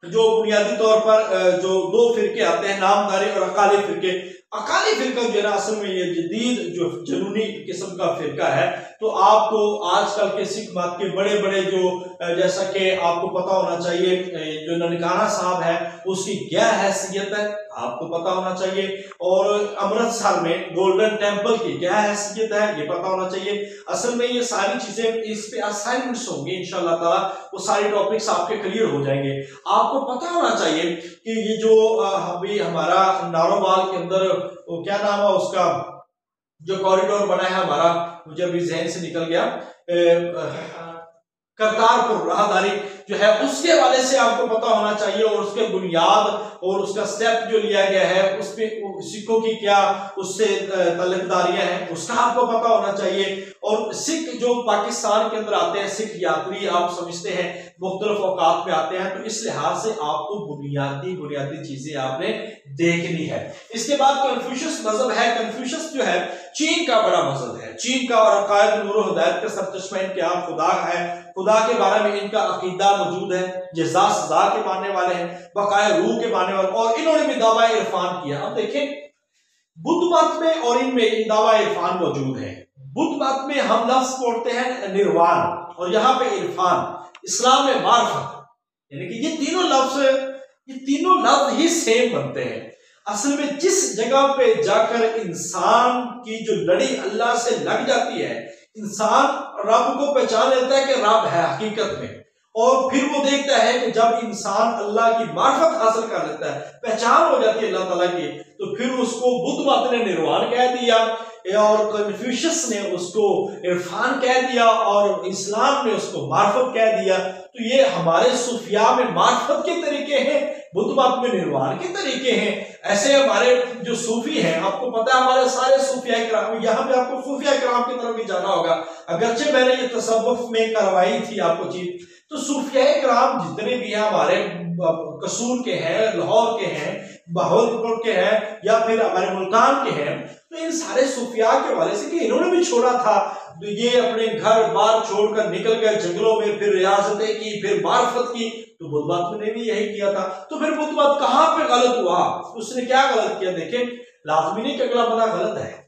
जो बुनियादी तौर पर जो 2 फिरके आते हैं, नामदारी और अकाली फिरके। अकाली फिरका जो है असल में ये जदीद जो जनूनी किस्म का फिरका है। तो आपको आजकल के सिख मत के बड़े बड़े जो, जैसा कि आपको पता होना चाहिए, जो ननकाना साहब है उसकी क्या हैसियत है आपको पता होना चाहिए, और अमृतसर में गोल्डन टेम्पल की क्या हैसियत है ये पता होना चाहिए। असल में ये सारी चीजें इस पे असाइनमेंट्स होंगे इंशाल्लाह ताला, वो सारे टॉपिक्स आपके क्लियर हो जाएंगे। आपको पता होना चाहिए कि ये जो अभी हमारा नारोवाल के अंदर वो क्या नाम है उसका, जो कॉरिडोर बना है हमारा, मुझे अभी जहन से निकल गया, करतारपुर राहदारी जो है, उसके हवाले से आपको पता होना चाहिए, और उसके बुनियाद और उसका स्टेप जो लिया गया है उस पे सिखों की क्या उससे तल्लुकदारियां हैं उसका आपको पता होना चाहिए। और सिख जो पाकिस्तान के अंदर आते हैं, सिख यात्री आप समझते हैं मुख्तलिफ औकात में आते हैं, तो इस लिहाज से आपको बुनियादी चीजें आपने देखनी है। इसके बाद कन्फ्यूशियस मजहब है। कन्फ्यूशियस जो है चीन का बड़ा मजहब है, चीन का, और अकायद नूर हिदायत का सरचश्मा इनके यहाँ खुदा है, खुदा के बारे में इनका अकीदा मौजूद है, जज़ा सज़ा के मानने वाले हैं, बकाया रूह के मानने वाले, और इन्होंने भी दावा इरफान किया। अब देखें बुद्ध मत में और इनमें दावा इरफान मौजूद है। बुद्ध मत में हम लफ्ज बोलते हैं निर्वाण, और यहाँ पे इरफान, इस्लाम में मार्फत, यानी कि ये तीनों लफ्ज ही सेम बनते हैं। असल में जिस जगह पे जाकर इंसान की जो लड़ी अल्लाह से लग जाती है, इंसान रब को पहचान लेता है कि रब है हकीकत में, और फिर वो देखता है कि जब इंसान अल्लाह की मार्फत हासिल कर लेता है, पहचान हो जाती है अल्लाह ताला की, तो फिर उसको बुद्ध मत ने निर्वाण कह दिया, और कन्फ्यूशियस ने उसको इरफान कह दिया, और इस्लाम ने उसको मार्फत कह दिया। तो ये हमारे सूफिया में मार्फत के तरीके हैं, बुद्ध मत में निर्वाण के तरीके हैं। ऐसे हमारे जो सूफी हैं, आपको पता है हमारे सारे सूफिया किराम, यहाँ पे आपको सूफिया किराम की तरफ भी जाना होगा, अगरचे मैंने ये तसव्वुफ में करवाई थी आपको चीज। तो सूफिया किराम जितने भी हैं हमारे कसूर के हैं, लाहौर के हैं, बहावलपुर के हैं, या फिर हमारे मुल्तान के हैं, तो इन सारे सूफिया के हवाले से कि इन्होंने भी छोड़ा था, तो ये अपने घर बार छोड़कर निकल गए जंगलों में, फिर रियासतें की, फिर मार्फत की। तो बुद्ध मत ने भी यही किया था। तो फिर बुद्ध मत कहां पे गलत हुआ, उसने क्या गलत किया? देखें, लाजमी नहीं कि अगला बंदा गलत है,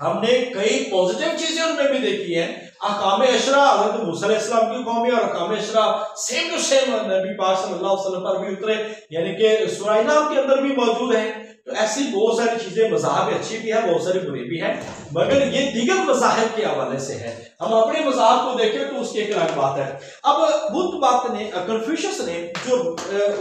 हमने कई पॉजिटिव चीजें उनमें भी देखी हैं। अहकाम अशरा हज़रत मूसा अलैहिस्सलाम की कौम में, और अहकाम अशरा सेम टू सेम नबी पाक सल्लल्लाहु अलैहि वसल्लम पर भी उतरे, यानी कि सूरह नाम के अंदर भी मौजूद है। तो ऐसी बहुत सारी चीजें, मज़ाहब अच्छी भी है, बहुत सारी बुरी भी है, मगर ये दीगर मज़ाहब के हवाले से है। हम अपने मज़ाहब को देखें तो उसकी एक अलग बात है। अब बुद्ध बात ने, कन्फ्यूशियस ने जो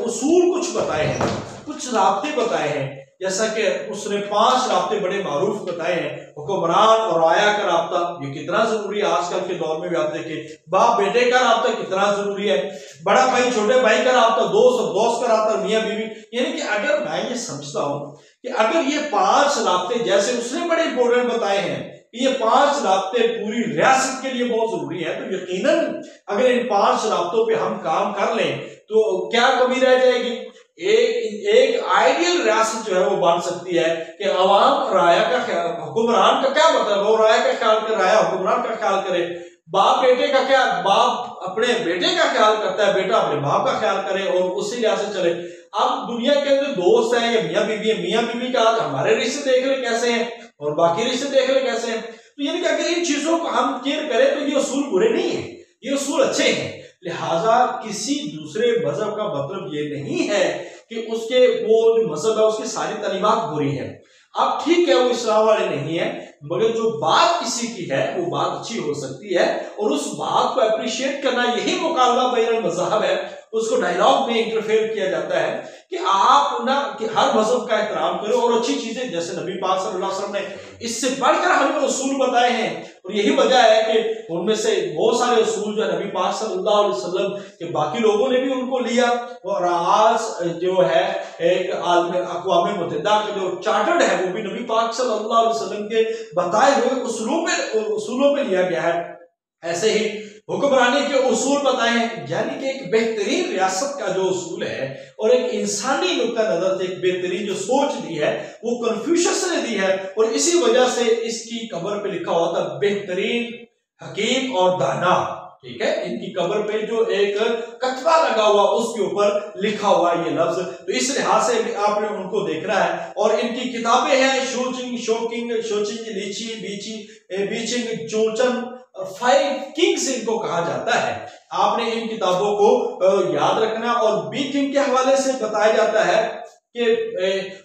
उसूल कुछ बताए हैं, कुछ राब्ते बताए हैं, जैसा कि उसने 5 राब्ते बड़े मारूफ बताए हैं। हुक्मरान और आया का राब्ता, ये कितना जरूरी है आजकल के दौर में भी आप देखें। बाप बेटे का राब्ता कितना जरूरी है, बड़ा भाई छोटे भाई का राब्ता, दोस्त और दोस्त का राब्ता, मियाँ बीवी। यानी कि अगर मैं ये समझता हूं कि अगर ये 5 राब्ते जैसे उसने बड़े इंपॉर्टेंट बताए हैं, ये 5 राब्ते पूरी रियासत के लिए बहुत जरूरी है, तो यकीनन अगर इन 5 राब्तों पे हम काम कर लें तो क्या कमी रह जाएगी? एक आइडियल रियासत जो है वो बन सकती है कि अवाम राया का ख्याल, हुक्मरान का क्या मतलब, वो राया का ख्याल करे, राया हुक्मरान का ख्याल करे, बाप बेटे का क्या, बाप अपने बेटे का ख्याल करता है, बेटा अपने बाप का ख्याल करे और उसी लिहाज से चले। अब दुनिया के अंदर दोस्त हैं या मियाँ बीवी है, मियाँ बीवी का आज हमारे रिश्ते देख रहे कैसे हैं और बाकी रिश्ते देख रहे कैसे हैं। तो यानी कि अगर इन चीजों को हम केयर करें तो ये उसूल बुरे नहीं है, ये उसूल अच्छे हैं। लिहाजा किसी दूसरे मजहब का मतलब ये नहीं है कि उसके वो जो मजहब है उसकी सारी तालीमात बुरी है। अब ठीक है वो इस्लाम वाले नहीं है, मगर जो बात किसी की है वो बात अच्छी हो सकती है और उस बात को अप्रिशिएट करना, यही मुकाबला बैन मजहब है। उसको डायलॉग में इंटरफेयर किया जाता है कि आप ना कि हर मजहब का एहतराम करो और अच्छी चीजें, जैसे नबी पाक सल्लल्लाहु अलैहि वसल्लम ने इससे बढ़कर हमें उसूल बताए हैं और यही वजह है कि उनमें से बहुत सारे उसूल जो नबी पाक सल्लल्लाहु अलैहि वसल्लम के बाकी लोगों ने भी उनको लिया और आज जो है एक आलम अक़वाम मुत्तहिदा का जो चार्टर्ड है वो भी नबी पाक सल्लल्लाहु अलैहि वसल्लम के बताए हुए उसूलों पे लिया गया है। ऐसे ही हुक्मरानी के उसूल बताए हैं, यानी कि एक बेहतरीन रियासत का जो उसूल है और एक इंसानी नुक्ता नजर से एक बेहतरीन जो सोच दी है वो कन्फ्यूशियस ने दी है और इसी वजह से इसकी कब्र पे लिखा हुआ था बेहतरीन हकीम और दाना। ठीक है, इनकी कब्र पे जो एक कतबा लगा हुआ उसके ऊपर लिखा हुआ ये लफ्ज, तो इस लिहाज से आपने उनको देखना है। और इनकी किताबें हैं शोचिंग, शोकिंग, शोचिंग, लीची, बीची, बीचिंग, चोचन, 5 किंग्स इनको कहा जाता है। आपने इन किताबों को याद रखना। और बी किंग के हवाले से बताया जाता है कि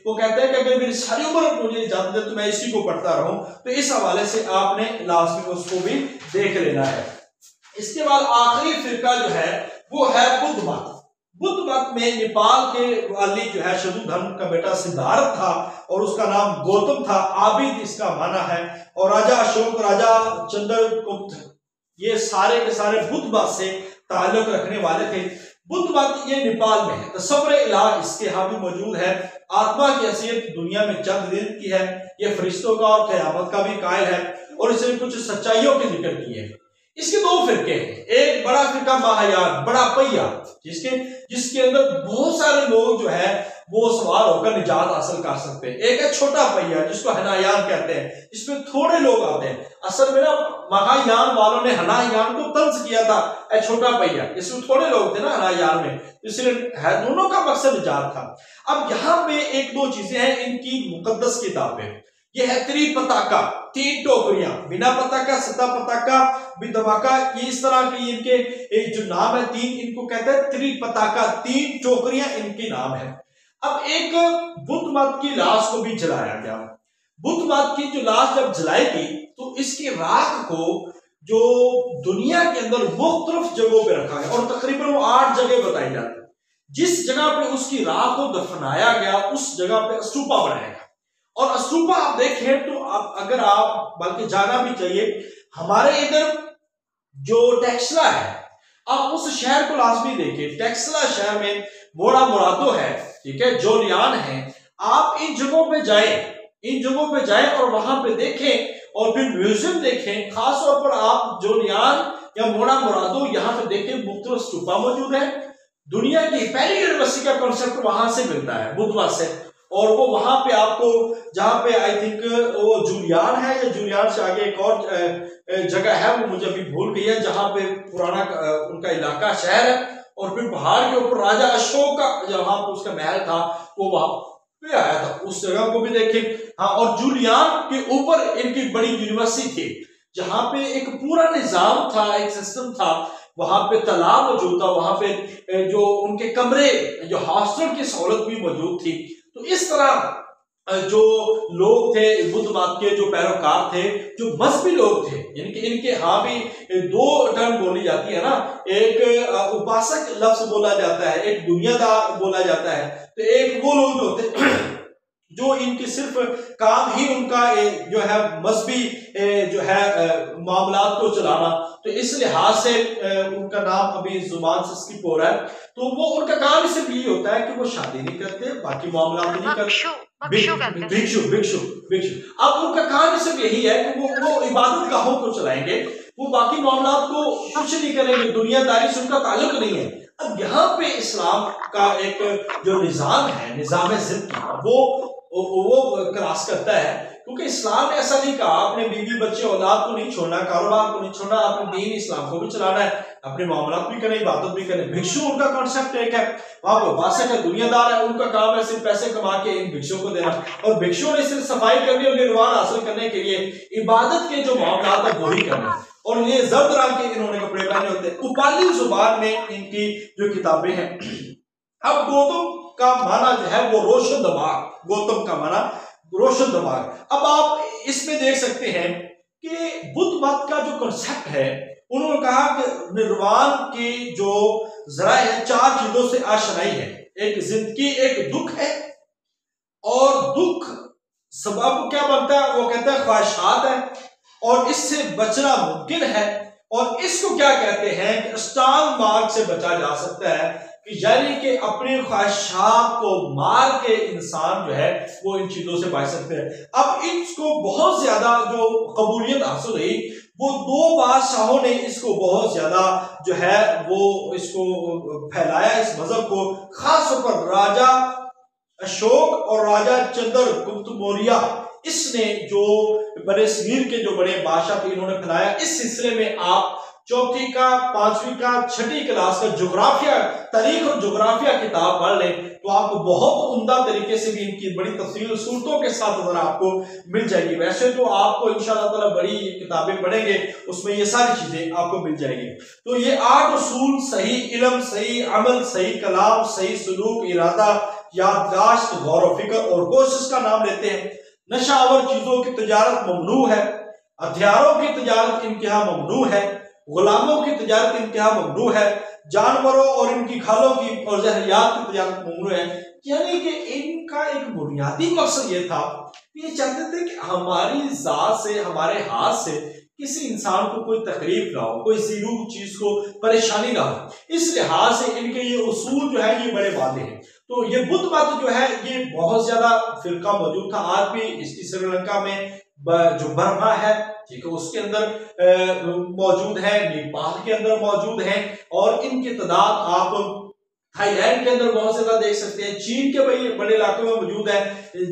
वो कहते हैं कि अगर मेरी सारी उम्र मुझे इजाजत दे तो मैं इसी को पढ़ता रहूं, तो इस हवाले से आपने लास्ट में उसको भी देख लेना है। इसके बाद आखिरी फिरका जो है वो है बुद्ध मत। बुद्ध मत में नेपाल के वाली जो है शत्रुधन का बेटा सिद्धार्थ था और उसका नाम गौतम था, आबिद इसका माना है। और राजा अशोक, राजा चंद्रगुप्त, ये सारे के सारे बुद्ध मत से ताल्लुक रखने वाले थे। बुद्ध मत ये नेपाल में है, तस्वुर इलाह इसके यहाँ भी मौजूद है। आत्मा की हैसियत दुनिया में चंद दिन की है, ये फरिश्तों का और क़यामत का भी कायल है और इसने कुछ सच्चाइयों के जिक्र किए हैं। इसके 2 फिरके हैं, एक बड़ा फिरका महायान, बड़ा पहिया, जिसके अंदर बहुत सारे लोग जो है वो सवार होकर निजात हासिल कर सकते हैं। एक है छोटा पहिया जिसको हनायान कहते हैं, जिसमें थोड़े लोग आते हैं। असल में ना महायान वालों ने हनायान को तंज किया था, छोटा पहिया, इसमें थोड़े लोग थे ना हनायान में, इसलिए दोनों का मकसद निजात था। अब यहाँ पे 1-2 चीजें हैं इनकी मुकद्दस किताबें। ये है त्रिपताका, 3 टोकरियां, बिना पताका, सता पताका, विधमाका, ये इस तरह की इनके एक जो नाम है 3, इनको कहते हैं त्रिपताका, 3 टोकरियां इनके नाम है। अब एक बुद्ध मत की लाश को भी जलाया गया। बुद्ध मत की जो लाश जब जलाई गई तो इसकी राख को जो दुनिया के अंदर मुख्तलिफ जगहों पे रखा गया और तकरीबन वो 8 जगह बताई जाती है। जिस जगह पे उसकी राख को दफनाया गया उस जगह पे स्तूपा बनाया गया। और स्तूपा आप देखें तो अगर आप बल्कि जाना भी चाहिए, हमारे इधर जो टेक्सला है, आप उस शहर को लाजमी देखिए। टेक्सला शहर में मोड़ा मुरादो है, ठीक है, जोलियान है। आप इन जगहों पे जाएं और वहां पे देखें और फिर म्यूजियम देखें। खास तौर पर आप जोलियान या मोड़ा मुरादो यहाँ पे देखें, मुख्तलिफ स्तूपा मौजूद है। दुनिया की पहली यूनिवर्सिटी का कॉन्सेप्ट वहां से मिलता है, बुद्धमत से। और वो वहां पे आपको, जहां पे आई थिंक वो जूलियान है या जूलियान से आगे एक और जगह है, वो मुझे अभी भूल गई है, जहां पे पुराना उनका इलाका शहर है। और फिर पहाड़ के ऊपर राजा अशोक का जहां पर उसका महल था वो वहां पे आया था, उस जगह को भी देखें। हाँ, और जूलियान के ऊपर इनकी बड़ी यूनिवर्सिटी थी जहां पे एक पूरा निजाम था, एक सिस्टम था। वहां पे तालाब मौजूद था, वहां पे जो उनके कमरे, जो हॉस्टल की सहूलत भी मौजूद थी। तो इस तरह जो लोग थे बुद्ध मत के, जो पैरोकार थे, जो मजहबी लोग थे, यानी कि इनके यहाँ भी 2 टर्म बोली जाती है ना, एक उपासक लफ्ज बोला जाता है, एक दुनियादार बोला जाता है। तो एक वो लोग जो होते जो इनके सिर्फ काम ही उनका जो है मजहबी जो है मामलात को चलाना, तो इस लिहाज से उनका नाम अभी जुबान से स्किप हो रहा है। तो वो उनका काम ही सिर्फ ये होता है कि वो शादी नहीं करते, बाकी मामलात नहीं करते। भिक्षु भिक्षु भिक्षु अब उनका काम सिर्फ यही है कि वो इबादत गाहों को चलाएंगे, वो बाकी मामलात को कुछ नहीं करेंगे, दुनियादारी से उनका ताल्लुक नहीं है। अब यहाँ पे इस्लाम का एक जो निज़ाम है, निज़ाम ज़िंदगी, वो क्रॉस करता है, क्योंकि इस्लाम ने ऐसा नहीं कहा अपने बीवी बच्चे औलाद को नहीं छोड़ना, कारोबार को नहीं छोड़ना, अपने दीन इस्लाम को भी चलाना है, अपने मामलात भी करें, इबादत भी करें। भिक्षु उनका कॉन्सेप्ट एक है, वहां पर वासक है, दुनियादार है, उनका काम है सिर्फ पैसे कमा के इन भिक्षुओं को देना, और भिक्षुओं ने सिर्फ सफाई करनी और निर्वाण हासिल करने के लिए इबादत के जो मामलात है वही करना, और ये जर्द रंग के इन्होंने कपड़े पहने होते हैं। उपाली जुबान में इनकी जो किताबें हैं। अब गौतम का माना जो है वो रोशन दिमाग, गौतम का माना रोशन दिमाग। अब आप इसमें देख सकते हैं कि बुद्ध मत का जो कॉन्सेप्ट है, उन्होंने कहा कि निर्वाण की जो जराए है 4 चीजों से आशनाई है। एक जिंदगी, एक दुख है, और दुख सबब क्या बनता है, वो कहता है ख्वाहिशात है, और इससे बचना मुमकिन है, और इसको क्या कहते हैं कि अष्टांग मार्ग से बचा जा सकता है, कि यानी कि अपने ख्वाहिशात को मार के इंसान जो है वो इन चीजों से बच सकते हैं। अब इसको बहुत ज्यादा जो कबूलियत हासिल हुई, वो 2 बादशाहों ने इसको बहुत ज्यादा जो है वो इसको फैलाया, इस मजहब को, खास तौर पर राजा अशोक और राजा चंद्रगुप्त मौर्य, इसने जो बड़े सगीर के जो बड़े बादशाह थे इन्होंने फैलाया। इस सिलसिले में आप 4वीं का 5वीं का 6ठी क्लास का जोग्राफिया, तारीख और जोग्राफिया किताब पढ़ लें तो आपको बहुत उम्दा तरीके से भी इनकी बड़ी तफसील सूरतों के साथ नजर आपको मिल जाएगी। वैसे तो आपको इंशाअल्लाह ताला बड़ी किताबें पढ़ेंगे उसमें ये सारी चीजें आपको मिल जाएगी। तो ये 8 उसूल, सही इल्म, सही अमल, सही कलाम, सही सलूक, इरादा, याददाश्त, गौर व फिक्र और कोशिश का नाम लेते हैं। नशावर चीजों की तजारत ममनू है, हथियारों की तजारत इंतहा ममनू है, गुलामों की तजारत इंतहा ममनू है, जानवरों और इनकी खालों की और जहरियात की तजारत ममनू है। यानी कि इनका एक बुनियादी मकसद ये था, ये चाहते थे कि हमारी जात से, हमारे हाथ से किसी इंसान को कोई तकलीफ ना हो, कोई जीरो चीज को परेशानी ना हो। इस लिहाज से इनके ये उसूल जो है ये बड़े वादे हैं। तो ये बुद्ध मत जो है ये बहुत ज्यादा फिरका मौजूद था। आज भी इसकी श्रीलंका में जो बर्मा है, ठीक है, उसके अंदर मौजूद है, नेपाल के अंदर मौजूद है, और इनकी तादाद आप थाईलैंड के अंदर बहुत ज्यादा देख सकते हैं, चीन के बड़े बड़े इलाकों में मौजूद है,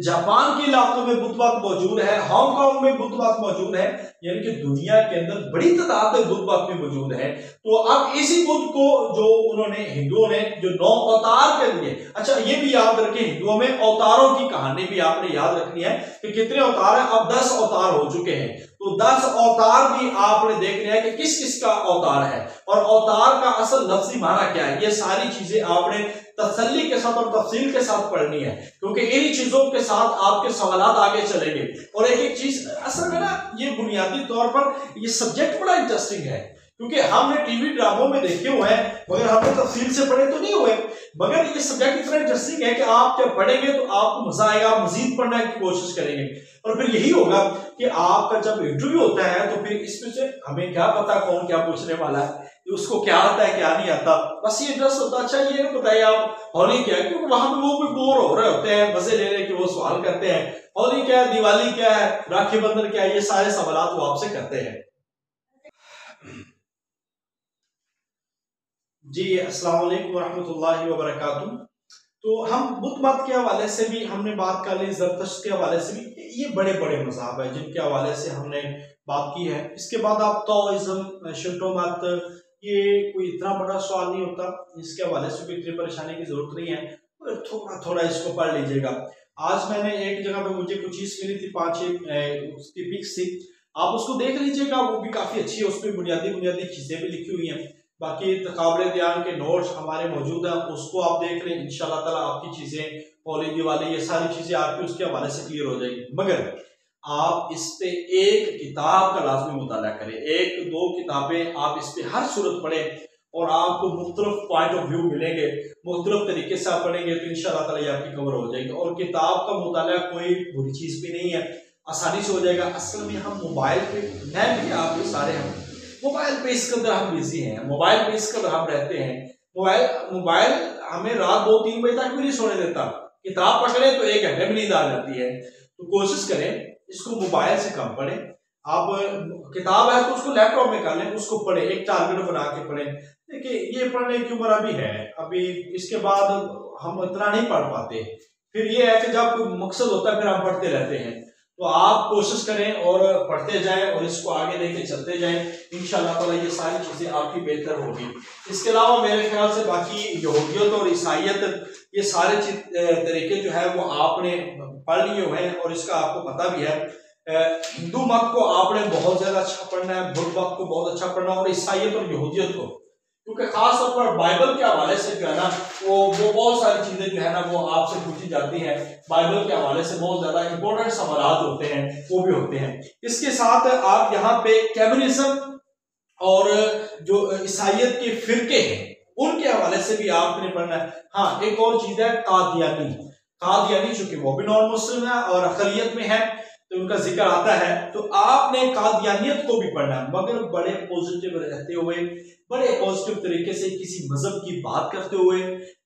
जापान के इलाकों में बुद्ध मत मौजूद है, हांगकांग में बुद्ध मत मौजूद है, यानी कि दुनिया के अंदर बड़ी तादाद में बुद्ध मत में मौजूद है। तो अब इसी बुद्ध को जो उन्होंने हिंदुओं ने जो 9 अवतार के लिए, अच्छा ये भी याद रखें, हिंदुओं में अवतारों की कहानी भी आपने याद रखनी है कि कितने अवतार है। अब 10 अवतार हो चुके हैं, तो 10 अवतार भी आपने देखना है कि किस किस का अवतार है और अवतार का असल लफ्जी माना क्या है। ये सारी चीजें आपने तसल्ली के साथ और तफसील के साथ पढ़नी है, क्योंकि इन्हीं चीजों के साथ आपके सवालात आगे चलेंगे। और एक एक चीज असल में ना, ये बुनियादी तौर पर ये सब्जेक्ट बड़ा इंटरेस्टिंग है, क्योंकि हमने टीवी ड्रामों में देखे हुए हैं मगर हमने तफसील से पढ़े तो नहीं हुए। मगर ये सब्जेक्ट इतना इंटरेस्टिंग है कि आप जब पढ़ेंगे तो आपको मजा आएगा, आप मजीद पढ़ने की कोशिश करेंगे। और फिर यही होगा कि आपका जब इंटरव्यू होता है तो फिर इसमें से हमें क्या पता कौन क्या पूछने वाला है, उसको क्या आता है क्या नहीं आता, बस ये इंटरेस्ट होता। अच्छा ये नहीं बताइए आप होली क्या है, क्योंकि वहां पे वो भी बोर हो रहे होते हैं, मजे ले रहे कि वो सवाल करते हैं होली क्या है, दिवाली क्या है, राखी बंधन क्या है, ये सारे सवाल वो आपसे करते हैं। जी अस्सलाम वालेकुम वरहमतुल्लाहि वबरकातुहू। तो हम बुद्ध मत के हवाले से भी हमने बात कर ली, ज़रतुश्त के हवाले से भी, ये बड़े बड़े मज़हब है जिनके हवाले से हमने बात की है। इसके बाद आप ताओइज़्म, शिंटो मत, ये कोई इतना बड़ा सवाल नहीं होता, इसके हवाले से भी इतनी परेशानी की जरूरत नहीं है, थोड़ा थोड़ा इसको पढ़ लीजिएगा। आज मैंने एक जगह पे मुझे कुछ चीज मिली थी, 5-6 उसकी पिक्स थी, आप उसको देख लीजिएगा, वो भी काफी अच्छी है, उसमें बुनियादी बुनियादी चीजें भी लिखी हुई हैं। बाकी तकाबले ध्यान के नोट्स हमारे मौजूद हैं, उसको आप देख लें, इंशाल्लाह ताला आपकी चीजें होली दिवाली ये सारी चीजें आपकी उसके हवाले से क्लियर हो जाएगी। मगर आप इस पे एक किताब का लाजमी मुताला करें, 1-2 किताबें आप इस पे हर सूरत पढ़ें और आपको मुख्तलिफ पॉइंट ऑफ व्यू मिलेंगे, मुख्तलिफ तरीके से आप पढ़ेंगे तो इंशाल्लाह ताला ये आपकी कवर हो जाएगी। और किताब का मुताला कोई बुरी चीज भी नहीं है, आसानी से हो जाएगा। असल में हम मोबाइल पे, मैं भी आप भी सारे हम मोबाइल पे इसके अंदर हम बिजी हैं, मोबाइल पे इसके अंदर हम रहते हैं। मोबाइल हमें रात 2-3 बजे तक भी नहीं सोने देता, किताब पकड़े तो 1 घंटे में नींद आ जाती है। तो कोशिश करें इसको मोबाइल से कम पढ़ें। आप किताब है तो उसको लैपटॉप में कर लें, उसको पढ़ें, एक टारगेट बना के पढ़ें, देखिए ये पढ़ने की उम्र अभी है, अभी इसके बाद हम इतना नहीं पढ़ पाते। फिर ये है कि जब कोई मकसद होता है फिर हम पढ़ते रहते हैं। तो आप कोशिश करें और पढ़ते जाएं और इसको आगे लेके चलते जाएं, इंशाअल्लाह ताला ये सारी चीजें आपकी बेहतर होगी। इसके अलावा मेरे ख्याल से बाकी यहूदियत और ईसाइयत ये सारे तरीके जो है वो आपने पढ़ लिए हुए हैं और इसका आपको पता भी है। हिंदू मत को आपने बहुत ज्यादा अच्छा पढ़ना है, बुद्ध मत को बहुत अच्छा पढ़ना है, और ईसाइयत और यहूदियत को, क्योंकि खास तौर पर बाइबल के हवाले से जो है ना वो बहुत सारी चीजें जो है ना वो आपसे पूछी जाती हैं। बाइबल के हवाले से बहुत ज्यादा इंपॉर्टेंट सवाल होते हैं, वो भी होते हैं। इसके साथ आप यहाँ पे कैमनिज्म और जो ईसाइयत के फिरके हैं उनके हवाले से भी आपने पढ़ना है। हाँ, एक और चीज है कादियानी। कादियानी चूंकि वो भी नॉन मुस्लिम है और अकलियत में है तो उनका जिक्र आता है, तो आपने कादियानियत को भी पढ़ना है, मगर बड़े पॉजिटिव रहते हुए, बड़े पॉजिटिव तरीके से, किसी मजहब की बात करते हुए,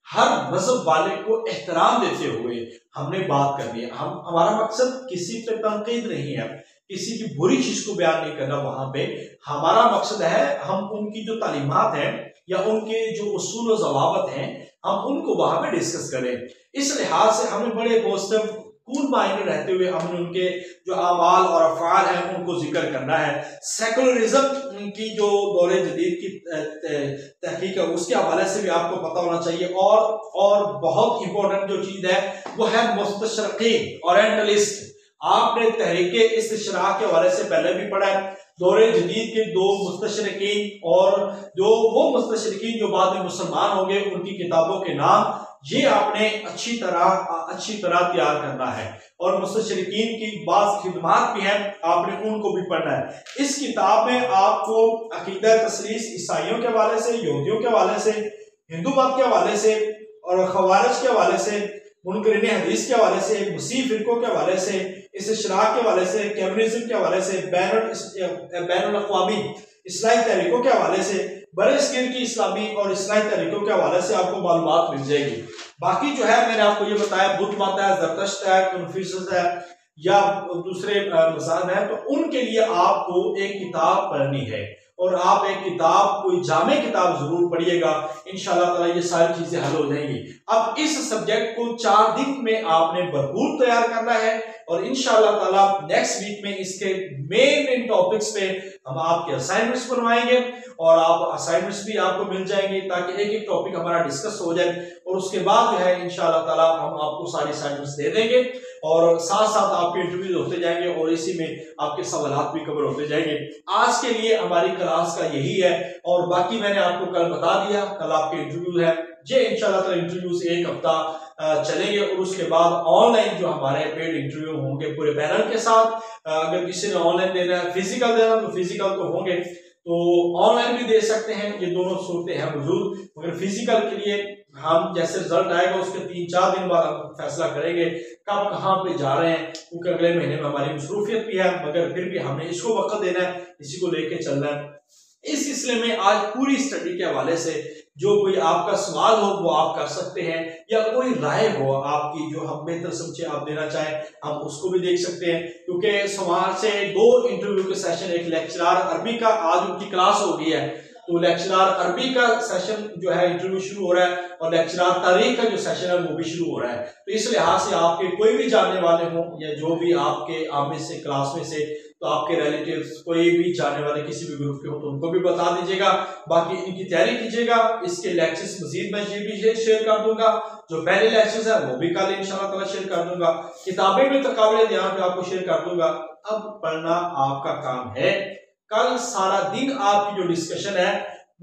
हर मजहब वाले को एहतराम देते हुए हमने बात करनी है। हमारा मकसद किसी पे तनकीद नहीं है, किसी की बुरी चीज को बयान नहीं करना। वहां पे हमारा मकसद है हम उनकी जो तालीमात है या उनके जो उसूल और ज़वाबत हैं हम उनको वहां पे डिस्कस करें। इस लिहाज से हमें बड़े पॉजिटिव कूल माइंडेड रहते हुए हमने उनके जो अमाल और अफआल हैं उनको जिक्र करना है। सेकुलरिज्म की जो दौरे जदीद की तहकीक है उसके हवाले से भी आपको पता होना चाहिए। और बहुत इंपॉर्टेंट जो चीज है वो है मुस्तशरकीन, ओरिएंटलिस्ट। आपने तहरीके इस्तिशराक के हवाले से पहले भी पढ़ा है। दौरे जदीद के दो मुस्तशरकीन और जो वो मुस्तशरकीन जो बाद में मुसलमान हो गए उनकी किताबों के नाम ये आपने अच्छी तरह तैयार करना है। और मुस्तशरकीन की बात खिदमात भी हैं, आपने उनको भी पढ़ना है। इस किताब में आपको अकीदा तसलीस ईसाइयों के हवाले से, यहूदियों के हवाले से, हिंदू मत के हवाले से और खवारिज के हवाले से, मुनकरीन हदीस के हवाले से, मसीह फिरकों के हवाले से, इस्तिशराक के हवाले से, कम्युनिज्म के हवाले से, बैनुल अक़वामी इस्लाही तहरीकों के हवाले से, बरसगीर की इस्लामी और इस्लाही तहरीकों के हवाले से आपको मालूमात मिल जाएगी। बाकी जो है मैंने आपको ये बताया, बुद्ध मत है, ज़रतुश्त है, कन्फ्यूशियस है या दूसरे मज़हब है, तो उनके लिए आपको एक किताब पढ़नी है और आप एक किताब, कोई जामे किताब जरूर पढ़िएगा। इंशाअल्लाह ताला ये सारी चीजें हल हो जाएंगी। अब इस सब्जेक्ट को 4 दिन में आपने भरपूर तैयार करना है और इंशाअल्लाह ताला नेक्स्ट वीक में इसके मेन टॉपिक्स पे हम आपके असाइनमेंट्स बनवाएंगे और आप असाइनमेंट्स भी आपको मिल जाएंगे ताकि एक एक टॉपिक हमारा डिस्कस हो जाए और उसके बाद जो है इंशाअल्लाह ताला हम आपको सारी असाइनमेंट्स दे देंगे और साथ साथ आपके इंटरव्यूज होते जाएंगे और इसी में आपके सवालात भी कवर होते जाएंगे। आज के लिए हमारी क्लास का यही है और बाकी मैंने आपको कल बता दिया, कल आपके इंटरव्यू है। ये इंशाल्लाह ताला इंटरव्यूज 1 हफ्ता चलेंगे और उसके बाद ऑनलाइन जो हमारे पेड इंटरव्यू होंगे पूरे पैनल के साथ। अगर किसी ने ऑनलाइन देना है, फिजिकल देना तो फिजिकल तो होंगे, तो ऑनलाइन भी दे सकते हैं, ये दोनों सूरतें हैं मौजूद। मगर फिजिकल के लिए हम जैसे रिजल्ट आएगा उसके 3-4 दिन बाद हम फैसला करेंगे कब कहाँ पे जा रहे हैं, क्योंकि अगले महीने में हमारी मसरूफियत भी है, मगर फिर भी हमने इसको वक्त देना है, इसी को लेके चलना है। इस सिलसिले में आज पूरी स्टडी के हवाले से जो कोई आपका सवाल हो वो आप कर सकते हैं या कोई राय हो आपकी जो हम बेहतर समझे आप देना चाहें हम उसको भी देख सकते हैं। क्योंकि सोमवार से 2 इंटरव्यू के सेशन, एक लेक्चरर अरबी का आज उनकी क्लास हो गई है तो लेक्चरर अरबी का सेशन जो है इंटरव्यू शुरू हो रहा है और लेक्चरर तारीख का जो सेशन है वो भी शुरू हो रहा है। तो इस लिहाज से आपके कोई भी जानने वाले हो या जो भी आपके आप में से क्लास में से तो आपके रिलेटिव्स कोई भी जाने वाले किसी भी ग्रुप के हो तो उनको भी बता दीजिएगा। बाकी इनकी तैयारी कीजिएगा। इसके लेक्चर्स मजीद मैं ये भी शेयर कर दूंगा, जो पहले लेक्चर्स है वो भी कल इंशाल्लाह ताला शेयर कर दूंगा, किताबें भी तकाबले ध्यान पे आपको शेयर कर दूंगा। अब पढ़ना आपका काम है। कल सारा दिन आपकी जो डिस्कशन है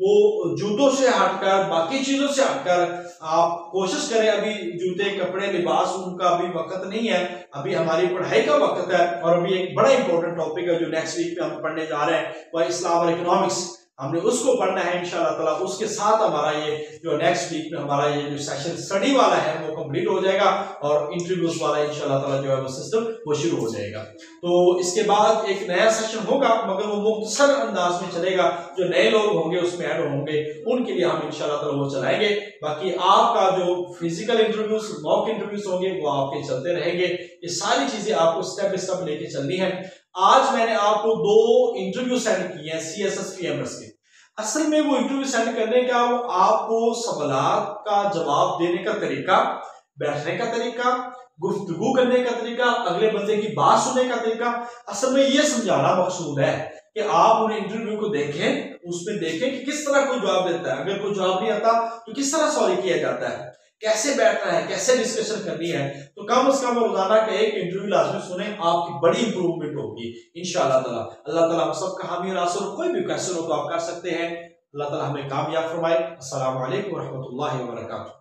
वो जूतों से हटकर, बाकी चीजों से हटकर आप कोशिश करें। अभी जूते, कपड़े, लिबास उनका अभी वक्त नहीं है, अभी हमारी पढ़ाई का वक्त है। और अभी एक बड़ा इंपॉर्टेंट टॉपिक है जो नेक्स्ट वीक में हम पढ़ने जा रहे हैं, वह इस्लाम और इकोनॉमिक्स, हमने उसको पढ़ना है इंशाल्लाह ताला। उसके साथ हमारा ये जो नेक्स्ट वीक में हमारा ये जो सेशन स्टडी वाला है वो कंप्लीट हो जाएगा और इंटरव्यूज वाला इंशाल्लाह ताला जो है वो सिस्टम वो शुरू हो जाएगा। तो इसके बाद एक नया सेशन होगा मगर वो मुख्तसर अंदाज में चलेगा, जो नए लोग होंगे उसमें ऐड होंगे उनके लिए हम इंशाल्लाह ताला वो चलाएंगे। बाकी आपका जो फिजिकल इंटरव्यूज, मॉक इंटरव्यूज होंगे वो आपके चलते रहेंगे। ये सारी चीजें आपको स्टेप बाय स्टेप लेके चलनी है। आज मैंने आपको 2 इंटरव्यू सेंड किए हैं CSS PMS के। असल में वो इंटरव्यू सेंड करने का वो आपको सवालात का जवाब देने का तरीका, बैठने का तरीका, गुफ्तगू करने का तरीका, अगले बंदे की बात सुनने का तरीका, असल में ये समझाना मकसूद है कि आप उन इंटरव्यू को देखें, उसमें देखें कि किस तरह कोई जवाब देता है, अगर कोई जवाब नहीं आता तो किस तरह सॉरी किया जाता है, कैसे बैठना है, कैसे डिस्कशन करनी है। तो कम से कम रोजाना का एक इंटरव्यू लाजमी सुने, आपकी बड़ी इंप्रूवमेंट होगी इंशाअल्लाह ताला। अल्लाह ताला हम सब का हामी और आसर, कोई भी क्वेश्चन हो तो आप कर सकते हैं। अल्लाह ताला हमें कामयाब फरमाए। अस्सलाम वालेकुम व रहमतुल्लाहि व बरकातहू।